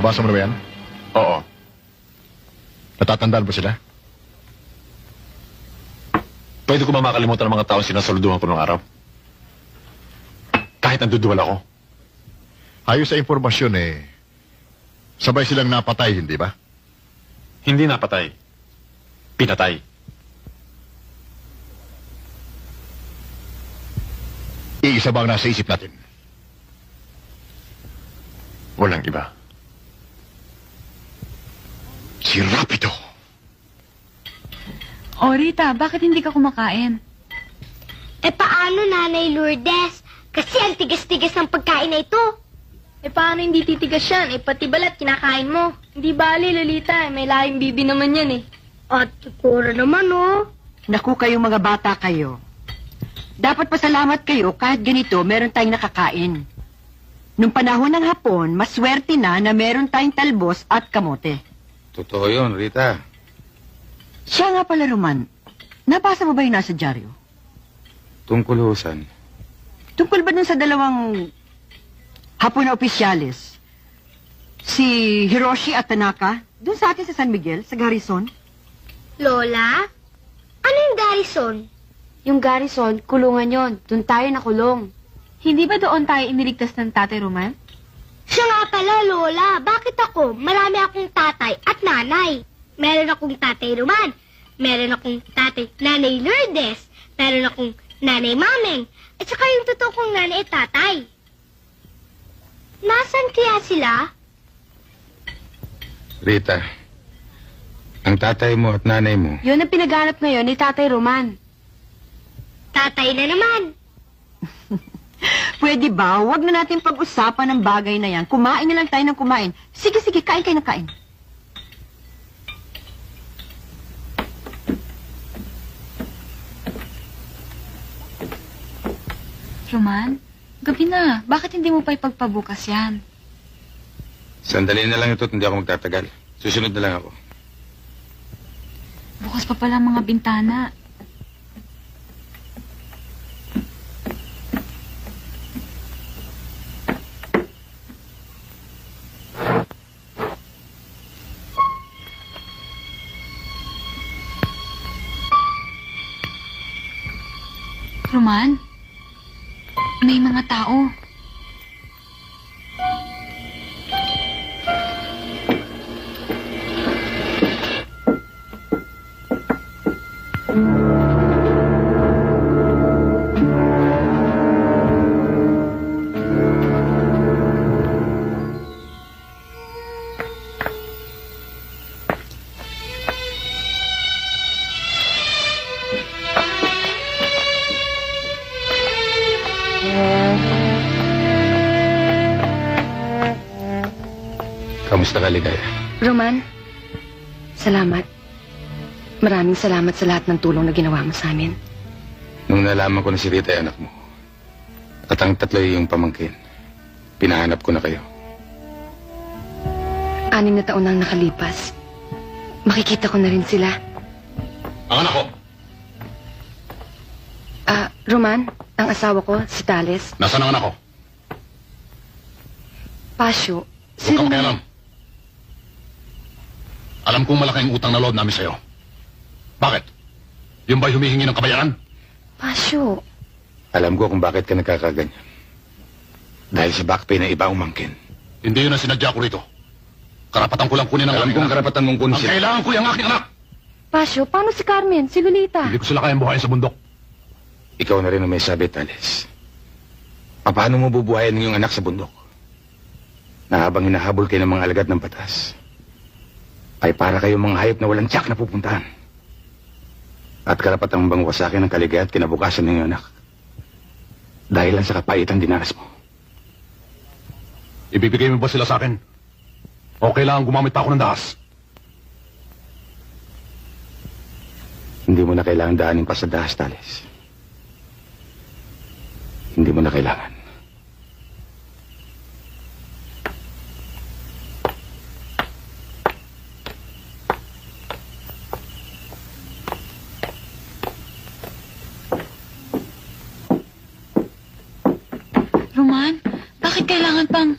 Nabasa mo na ba yan? Oo. Natatandaan ba sila? Pwede ko ba makalimutan ang mga taong sinasaluduhan ko noong araw? Kahit nanduduwal ako. Ayos sa impormasyon sabay silang napatay, hindi ba? Hindi napatay. Pinatay. Iisa ba ang nasa isip natin? Walang iba. Si Rapido. O Rita, bakit hindi ka kumakain? Paano, Nanay Lourdes? Kasi ang tigas-tigas ng pagkain na ito. Paano hindi titigas yan? Pati balat kinakain mo. Hindi bali, Lolita. May lahing bibi naman yan At kura naman, Naku kayong mga bata kayo. Dapat pasalamat kayo kahit ganito meron tayong nakakain. Nung panahon ng Hapon, maswerte na meron tayong talbos at kamote. Totoo yun, Rita. Siya nga pala, Roman. Nabasa mo ba yung nasa dyaryo? Tungkol husan. Tungkol ba dun sa dalawang Hapon na opisyalis? Si Hiroshi at Tanaka? Dun sa atin sa San Miguel, sa Garrison? Lola? Ano yung garrison? Yung garrison, kulungan yon. Doon tayo nakulong. Hindi ba doon tayo iniligtas ng Tatay Roman? Siya nga pala, Lola. Bakit ako? Marami akong tatay at nanay. Meron akong Tatay Roman. Meron akong tatay Nanay Lourdes. Meron akong Nanay Mameng. At saka yung totoo kong nanay at tatay. Nasaan kaya sila? Rita, ang tatay mo at nanay mo. Yun ang pinaganap ngayon ni Tatay Roman. Tatay na naman. Pwede ba? Huwag na natin pag-usapan ng bagay na yan. Kumain na lang tayo ng kumain. Sige, kain kayo na kain. Roman, gabi na. Bakit hindi mo pa ipagpabukas yan? Sandali na lang ito at hindi ako magtatagal. Susunod na lang ako. Bukas pa pala ang mga bintana. Roman, may mga tao. Kamusta ka, Ligaya? Roman, salamat. Maraming salamat sa lahat ng tulong na ginawa mo sa amin. Nung nalaman ko na si Rita ay anak mo, at ang tatlo ay iyong pamangkin, pinahanap ko na kayo. 6 na taon nang nakalipas. Makikita ko na rin sila. Ang anak ko. Roman, ang asawa ko, si Tales. Nasaan ang anak ko? Pasyo, Huwag kang makialam. Alam kong malaking utang na loob namin sa'yo. Bakit? Yung ba'y humihingi ng kabayaran? Pasyo. Alam ko kung bakit ka nagkakaganyan. Dahil sa back pay na iba umangkin. Hindi yun ang sinadya ko rito. Karapatan ko lang kunin ang Alam aking kong anak. karapatan mong kunin Ang sila. kailangan ko yung aking anak. Pasyo, paano si Carmen, si Lolita? Hindi ko sila kayang buhayin sa bundok. Ikaw na rin ang may sabi, Tales. Paano mo bubuhayin ng iyong anak sa bundok? Na habang hinahabol kayo ng mga alagad ng batas, ay para kayong mga hayop na walang tiyak na pupuntahan. At karapatan mong bang wasakin ang kaligaya at kinabukasan ng iyong anak. Dahil lang sa kapaitan dinaras mo. Ibibigay mo ba sila sa akin? O kailangan gumamit pa ako ng dahas? Hindi mo na kailangan daanin pa sa dahas, Tales. Hindi mo na kailangan. Roman, bakit kailangan pang...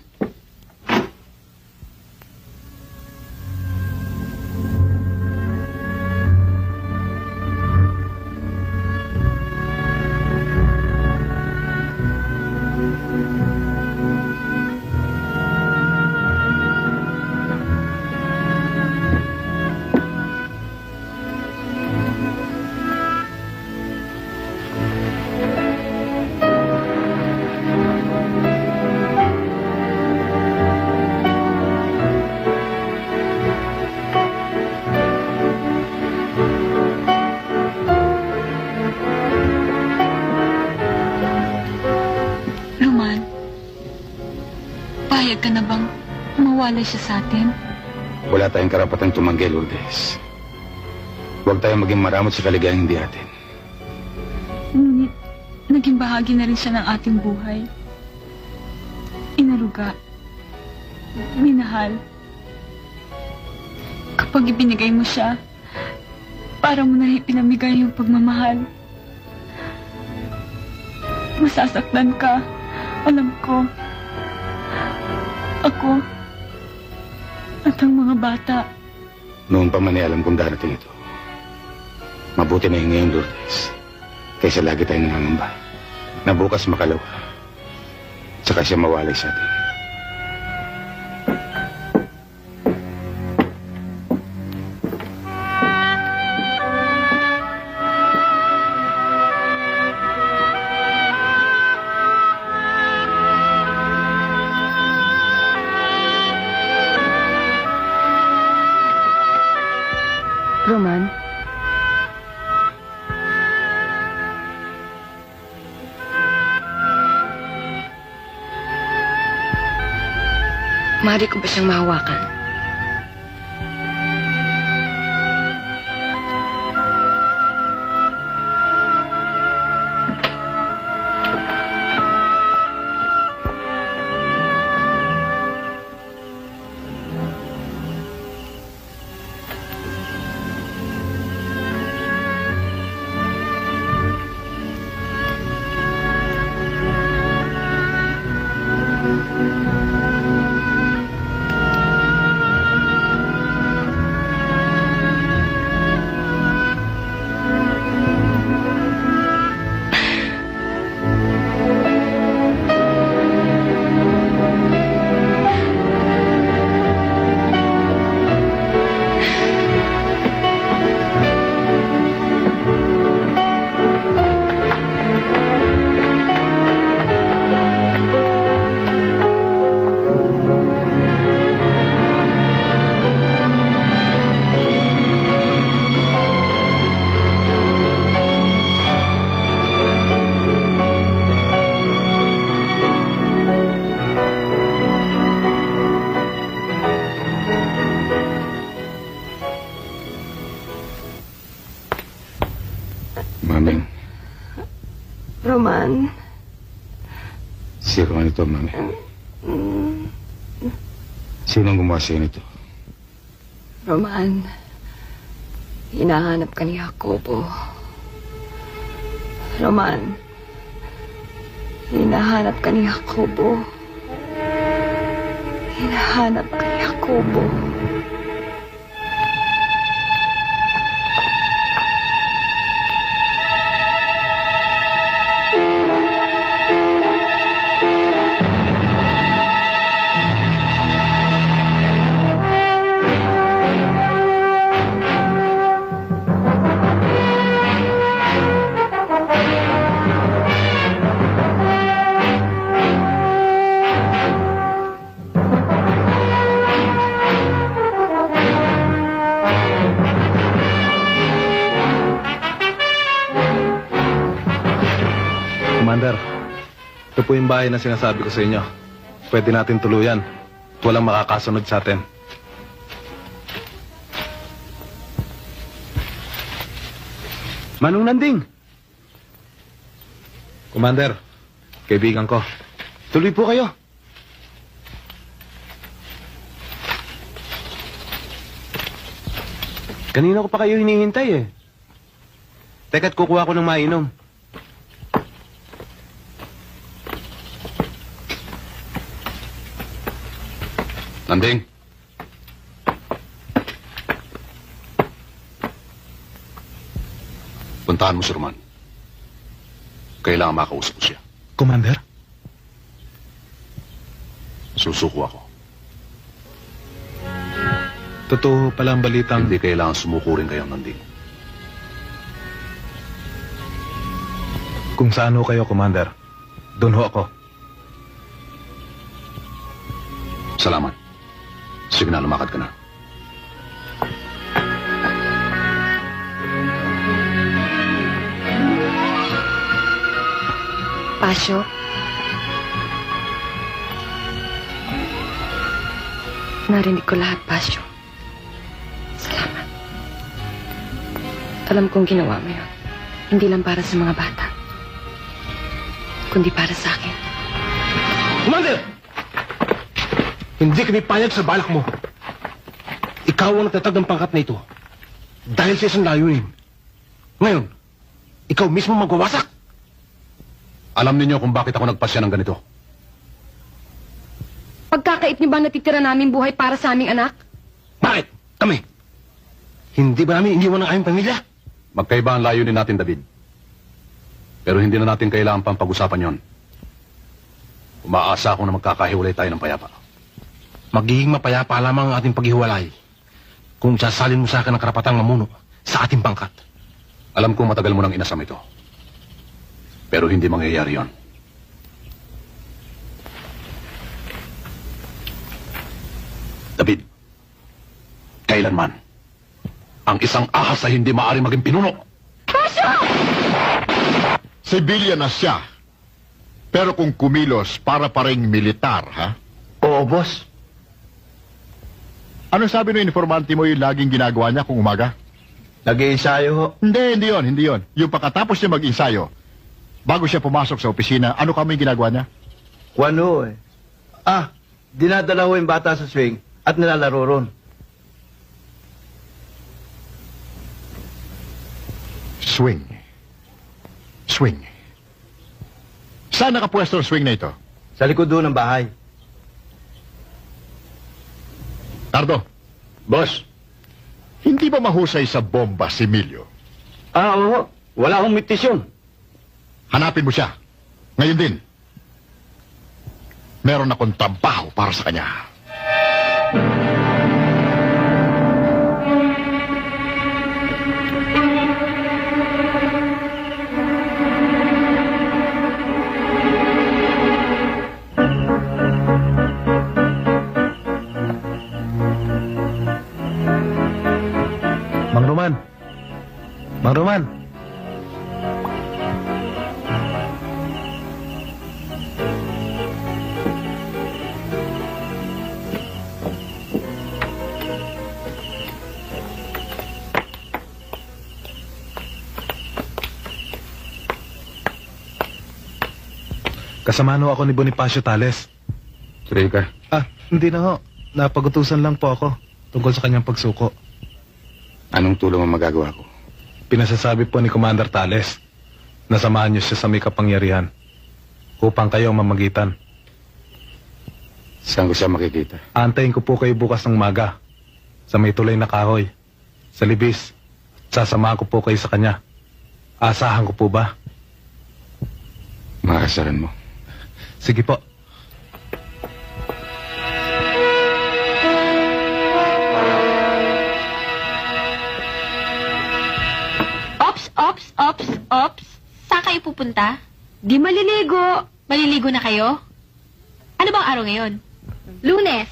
Roman, payag ka na bang mawalay siya sa atin? Wala tayong karapatang tumanggi, Lourdes. Huwag tayong maging maramot sa kaligayang hindi atin. Ngunit, naging bahagi na rin siya ng ating buhay. Inaruga. Minahal. Kapag ibinigay mo siya, para mo na rin pinamigay yung pagmamahal. Masasaktan ka. Alam ko. Ako. At ang mga bata. Noon pa man ay alam kong darating ito. Mabuti na yung ngayon, Lourdes. Kaysa lagi tayong nangangamba. Na bukas makalawa. Tsaka siya mawalay sa atin. Roman? Maaari ko ba siyang mahawakan? Maming. Roman. Si Roman ito, Mami. Sino ang gumawa sa'yo nito? Roman. Hinahanap ka ni Jacobo. Roman, hinahanap ka ni Jacobo. Hinahanap ka ni Jacobo. Commander, ito po yung bahay na sinasabi ko sa inyo. Pwede natin tuluyan. Walang makakasunod sa atin. Manong Nanding! Commander, kaibigan ko. Tuloy po kayo. Kanina ko pa kayo hinihintay eh. Teka't kukuha ko ng mainom. Nanding. Puntahan mo si Roman. Kailangan makausap ko siya. Commander? Susuko ako. Totoo pala ang balitang... Hindi kailangan sumuko rin kayo, Nanding. Kung saan ho kayo, Commander, doon ho ako. Salamat. Sige na, lumakad ka na. Pasyo? Narinig ko lahat, Pasyo. Salamat. Alam kong ginawa mo yun. Hindi lang para sa mga bata, kundi para sa akin. Commander! Hindi kami payag sa balak mo. Ikaw ang nagtatag ng pangkat na ito. Dahil sa isang layunin. Ngayon, ikaw mismo magwawasak. Alam ninyo kung bakit ako nagpasya ng ganito. Pagkakait niyo ba natitira namin buhay para sa aming anak? Bakit? Kami? Hindi ba namin iniwan ng aming pamilya? Magkaiba ang layunin natin, David. Pero hindi na natin kailangan pang pag-usapan yon. Umaasa ako na magkakahiwalay tayo ng payapa. Magiging mapayapa lamang ang ating paghiwalay kung sasalin mo sa akin ang karapatang mamuno sa ating pangkat. Alam ko matagal mo nang inasam ito. Pero hindi mangyayari yon. David, kailanman, ang isang ahas ay hindi maaari maging pinuno. Sibilyan na siya. Pero kung kumilos, para pa rin militar, ha? Oo, boss. Ano sabi ng informante mo yung laging ginagawa niya kung umaga? Nag-iensayo ho. Hindi yon. Yung pagkatapos niya mag-ensayo, bago siya pumasok sa opisina, ano kami ginagawa niya? Wano eh. Dinadala ho yung bata sa swing at nilalaro ron. Swing. Saan nakapwesto ang swing na ito? Sa likod doon ng bahay. Tardo. Boss. Hindi ba mahusay sa bomba si Emilio? Oo. Wala akong mitis yun. Hanapin mo siya. Ngayon din. Meron akong trabaho para sa kanya. Mang Roman. Kasama ho ako ni Bonifacio Tales. Sorry ka? Hindi na ho. Napagutusan lang po ako tungkol sa kanyang pagsuko. Anong tulong ang magagawa ko? Pinasasabi po ni Commander Tales na samahan niyo siya sa may kapangyarihan upang kayo ang mamagitan. Saan ko siya makikita? Aantayin ko po kayo bukas ng maga sa may tulay na kahoy, sa libis. Sasamahan ko po kayo sa kanya. Asahan ko po ba? Makakasaran mo. Sige po. Ops. Saan kayo pupunta? Di maliligo. Maliligo na kayo? Ano bang araw ngayon? Lunes.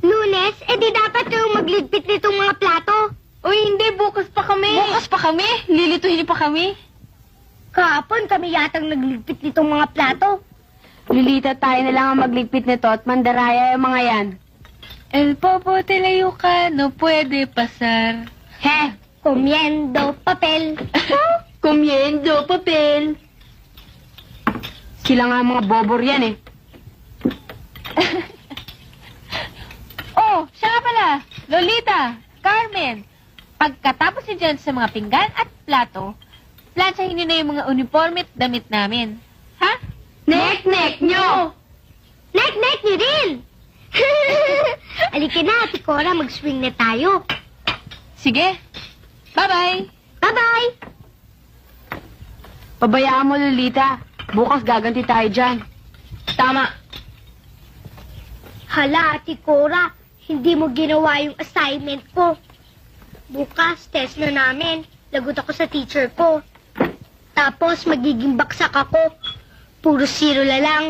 Lunes? Di dapat kayong magligpit nitong mga plato. Uy, hindi. Bukas pa kami. Bukas pa kami? Lilituhin niyo pa kami? Kahapon kami yatang nagligpit nitong mga plato. Lilita, tayo na lang ang magligpit nito at mandaraya yung mga yan. El popote layo ka, no puede pasar. He, comiendo papel. Comiendo papel. Sila nga mga bobor yan eh. Oh, siya nga pala. Lolita, Carmen. Pagkatapos niyo dyan sa mga pinggan at plato, plansahin niyo na yung mga uniforme at damit namin. Ha? Nek-nek nyo! Nek-nek nyo rin! Alika na, Ate Cora, mag-swing na tayo. Sige. Bye-bye. Bye-bye! Pabayaan mo, Lolita. Bukas gaganti tayo dyan. Tama. Hala, Ate Cora, hindi mo ginawa yung assignment ko. Bukas, test na namin. Lagot ako sa teacher ko. Tapos, magiging baksak ako. Puro zero na lang.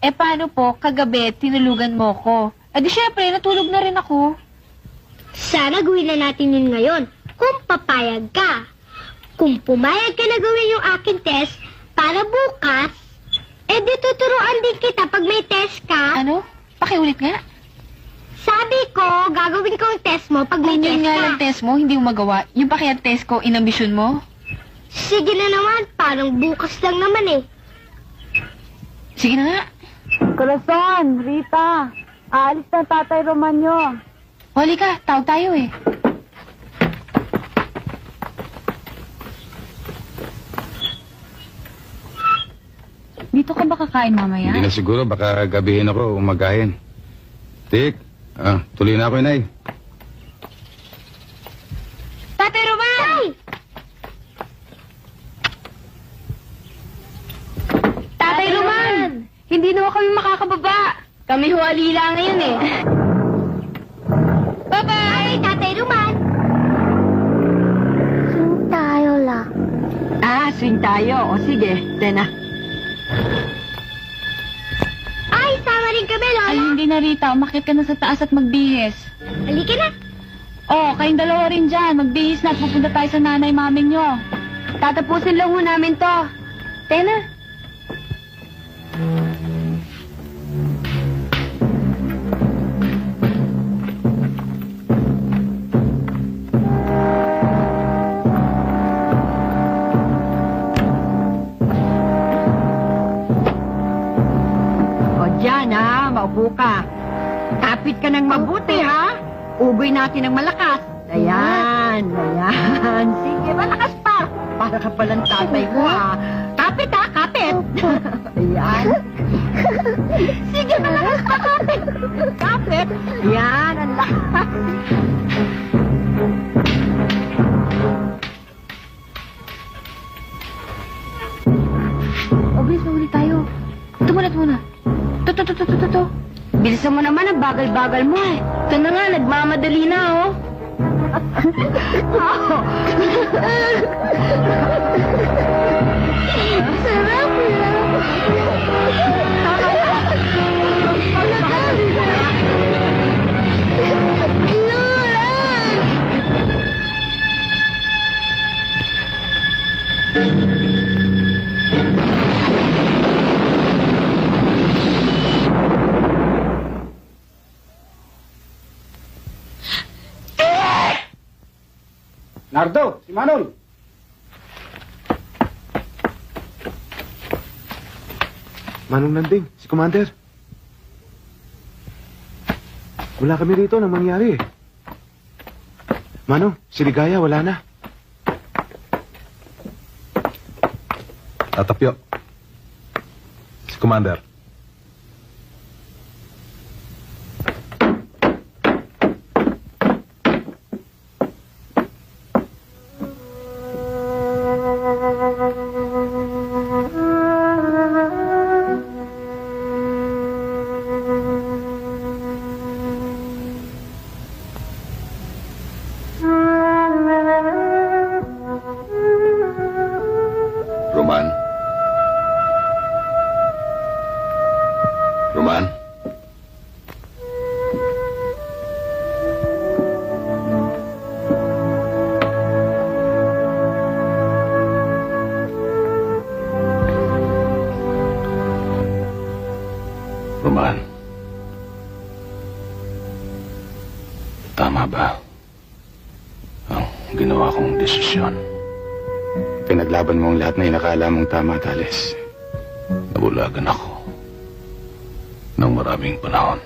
Eh, paano po? Kagabi, tinulugan mo ko. Eh, di syempre, natulog na rin ako. Sana gawin na natin yun ngayon, kung papayag ka. Kung pumayag ka na gawin yung akin test, para bukas, di tuturuan din kita pag may test ka. Ano? Pakiulit nga. Sabi ko, gagawin ko yung test mo pag may test Yun nga ka. lang test mo, hindi mo magawa. Yung pakiyang test ko, inambisyon mo. Sige na naman, parang bukas lang naman eh. Sige na nga. Corazon, Rita, aalis na Tatay Romanyo. Huli ka, tawag tayo eh. Dito ka ba kakain mamaya? Hindi na siguro, baka gabihin ako, umagahin. Tik, tuloy na ako, Inay. Tatay Roman! Tatay Roman! Hindi naman kami makakababa. Kami huwalila ngayon eh. Bye-bye! Tatay Roman! Swing tayo lang. Swing tayo. O sige, Tena. Ay, sama rin kami, Lola. Ay, hindi na Rita. Umakit ka na sa taas at magbihis. Halika na. Oh, kayong dalawa rin dyan. Magbihis na at pupunta tayo sa nanay-maming nyo. Tatapusin lang ho namin to. Tena. Diyan ha, maupo ka. Kapit ka ng mabuti ha. Ugoy natin ng malakas. Ayan. Sige, malakas pa. Para ka palang tatay ko ha. Kapit ha, kapit. Ayan. Sige, malakas pa, kapit. Kapit. Ayan, ang lakas. Bilis na ulit tayo. Tumulat muna. To. Bilisan mo naman, ang bagal-bagal mo eh. Ito na nga, nagmamadali na oh. Sarap Nardo, si Manol. Manong Landing, si Commander. Wala kami rito nang mangyari eh. Manong, si Ligaya, wala na. Tatapyo. Si Commander. Roman? Roman? Roman. Tama ba ang ginawa kong desisyon? Pinaglaban mo ang lahat na inakala mong tama, Tales. Nabulagan ako ng maraming panahon.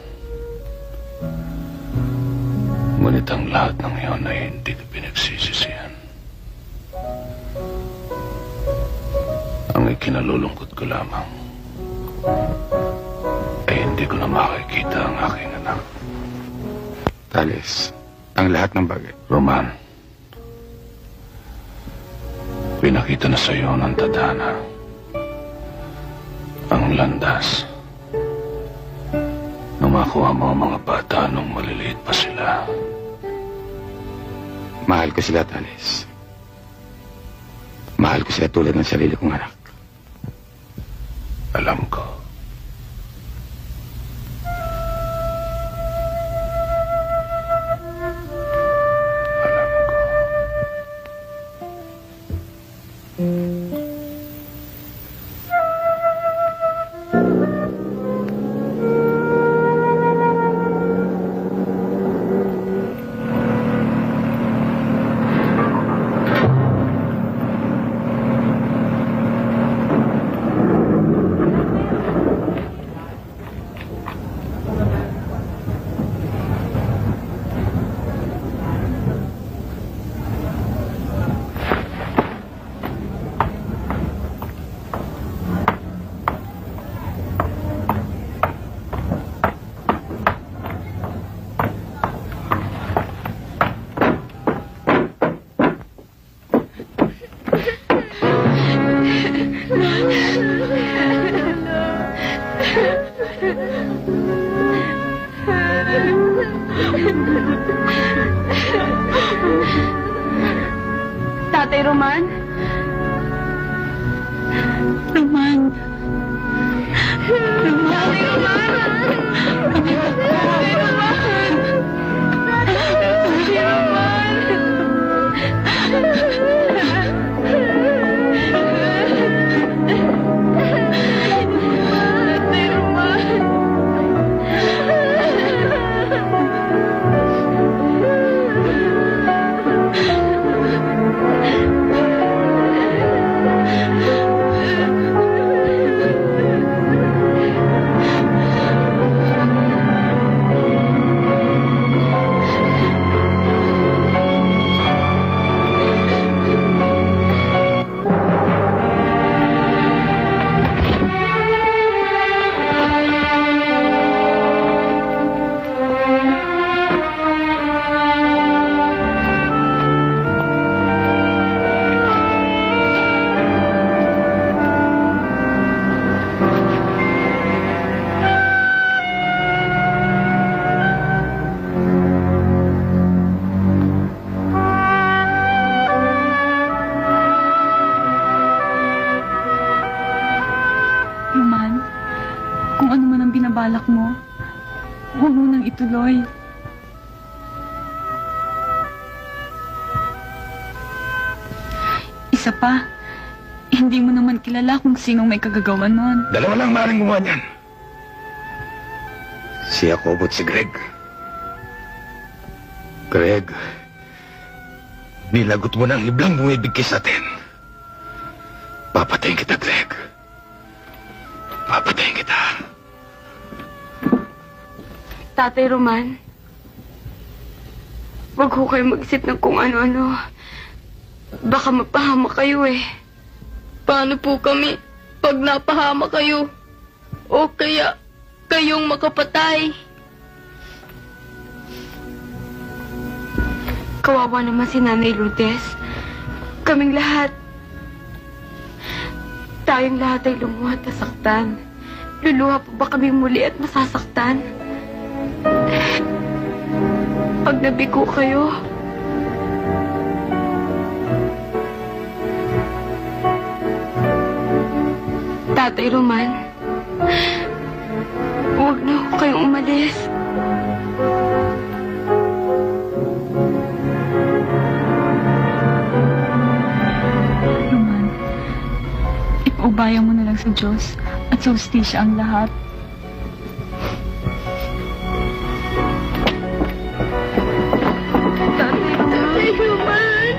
Ngunit ang lahat ng iyon ay hindi ko pinagsisisihan. Ang ikinalulungkot ko lamang ay hindi ko na makikita ang aking anak. Tales, ang lahat ng bagay. Roman, pinakita na sa iyo ng tadhana ang landas na makuha mo ang mga bata nung maliliit pa sila. Mahal ko sila, Tales. Mahal ko sila tulad ng sarili kong anak. Alam ko. Tatay Roman? Roman? Tatay Roman? Tatay Roman? Tatay Roman? Tatay Roman? Roman, kung ano man ang binabalak mo, huwag mo nang ituloy. Isa pa, hindi mo naman kilala kung sinong may kagagawa nun. Dalawa lang maaaring gumawa niyan. Si Jacob at si Greg. Greg, nilagot mo na ang liblang bumibigay sa atin. Papatayin kita, Greg. Papatayin kita. Tatay Roman? Wag ho kayo mag-isip ng kung ano-ano. Baka mapahama kayo eh. Paano po kami pag napahama kayo? O kaya kayong makapatay? Kawawa naman si Nanay Lourdes. Kaming lahat. Tayong lahat ay lumuhat at saktan. Luluha pa ba kami muli at masasaktan? Pag nabigo kayo, Tatay Roman, huwag na ho kayong umalis. Roman, ipaubayan mo na lang sa Diyos at sa hustisya ang lahat. Tatay Roman!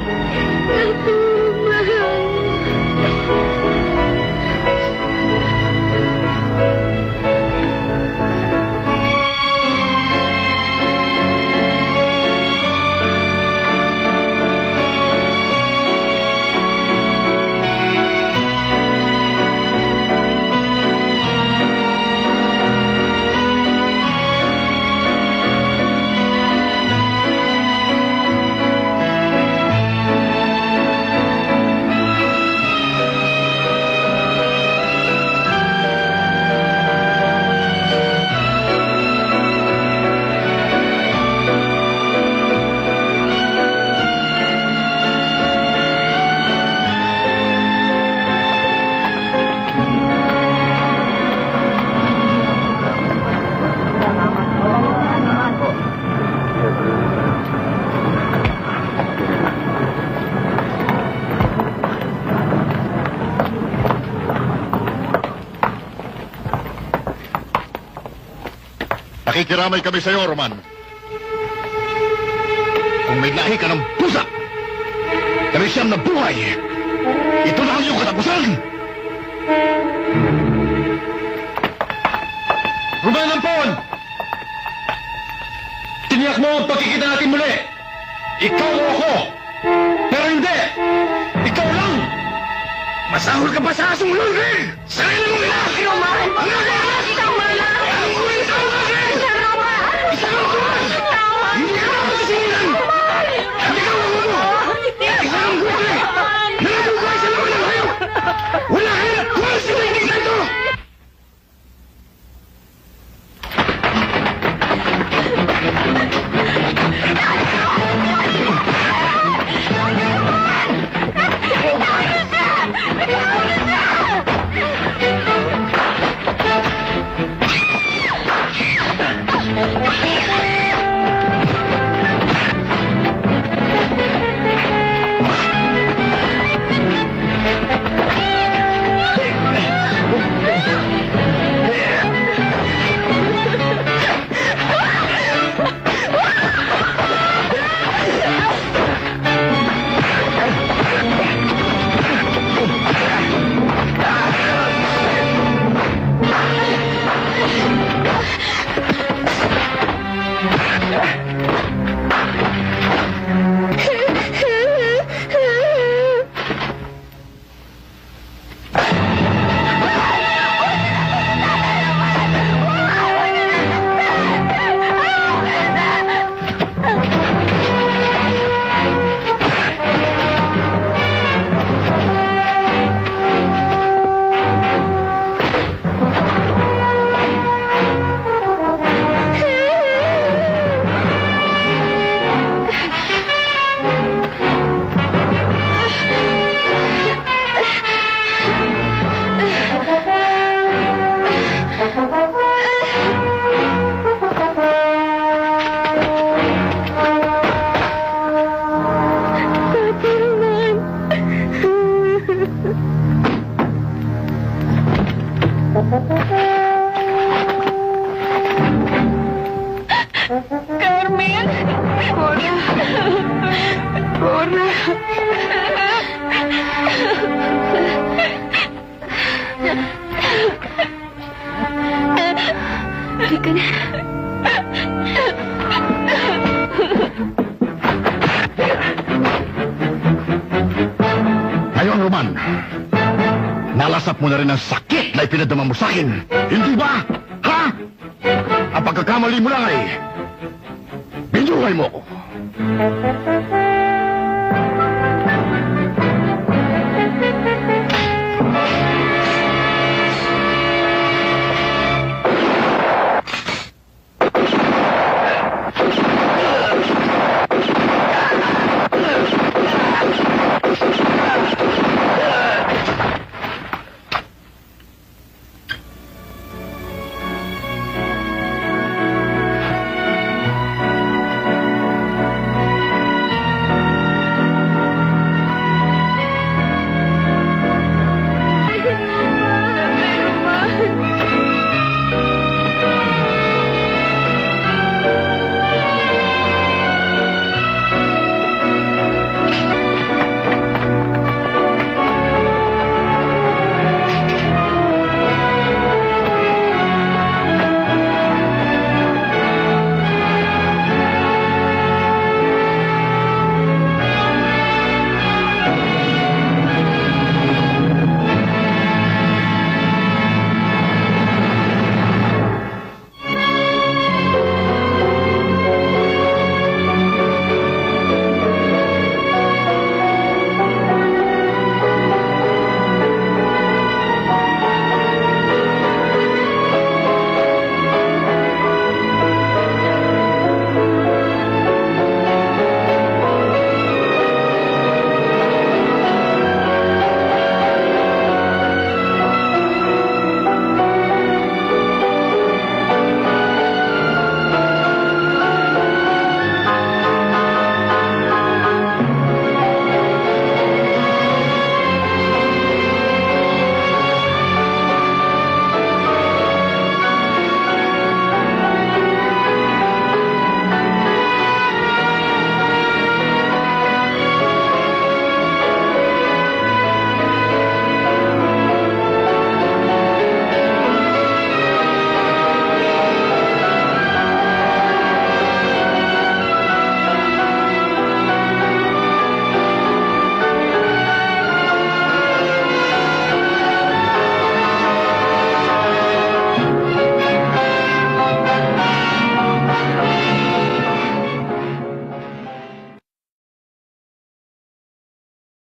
Tatay Roman! Nakikiramay kami sa iyo, Roman. Kung may lahi ka ng pusa, kami siyang nabuhay. Ito na ang iyong katapusan! Roman Ampon! Tiniyak mo ang pagkikita natin muli! Ikaw o ako! Pero hindi! Ikaw lang! Masahol ka pa sa asong lulri! Sarili mong ina! Roman! Tama na! Hindi ka na masisingilan! Hindi ka mamuno! Isang buhay! Nanabuhay sa laman ng hayop! Wala kayo! Wala sila hindi sa ito! Carmen! Cora! Cora! Halika na. Sinasap mo na rin ang sakit na ipinadama mo sa akin. Hindi ba? Ha? Ang pagkakamali mo lang ay binuhay mo ko.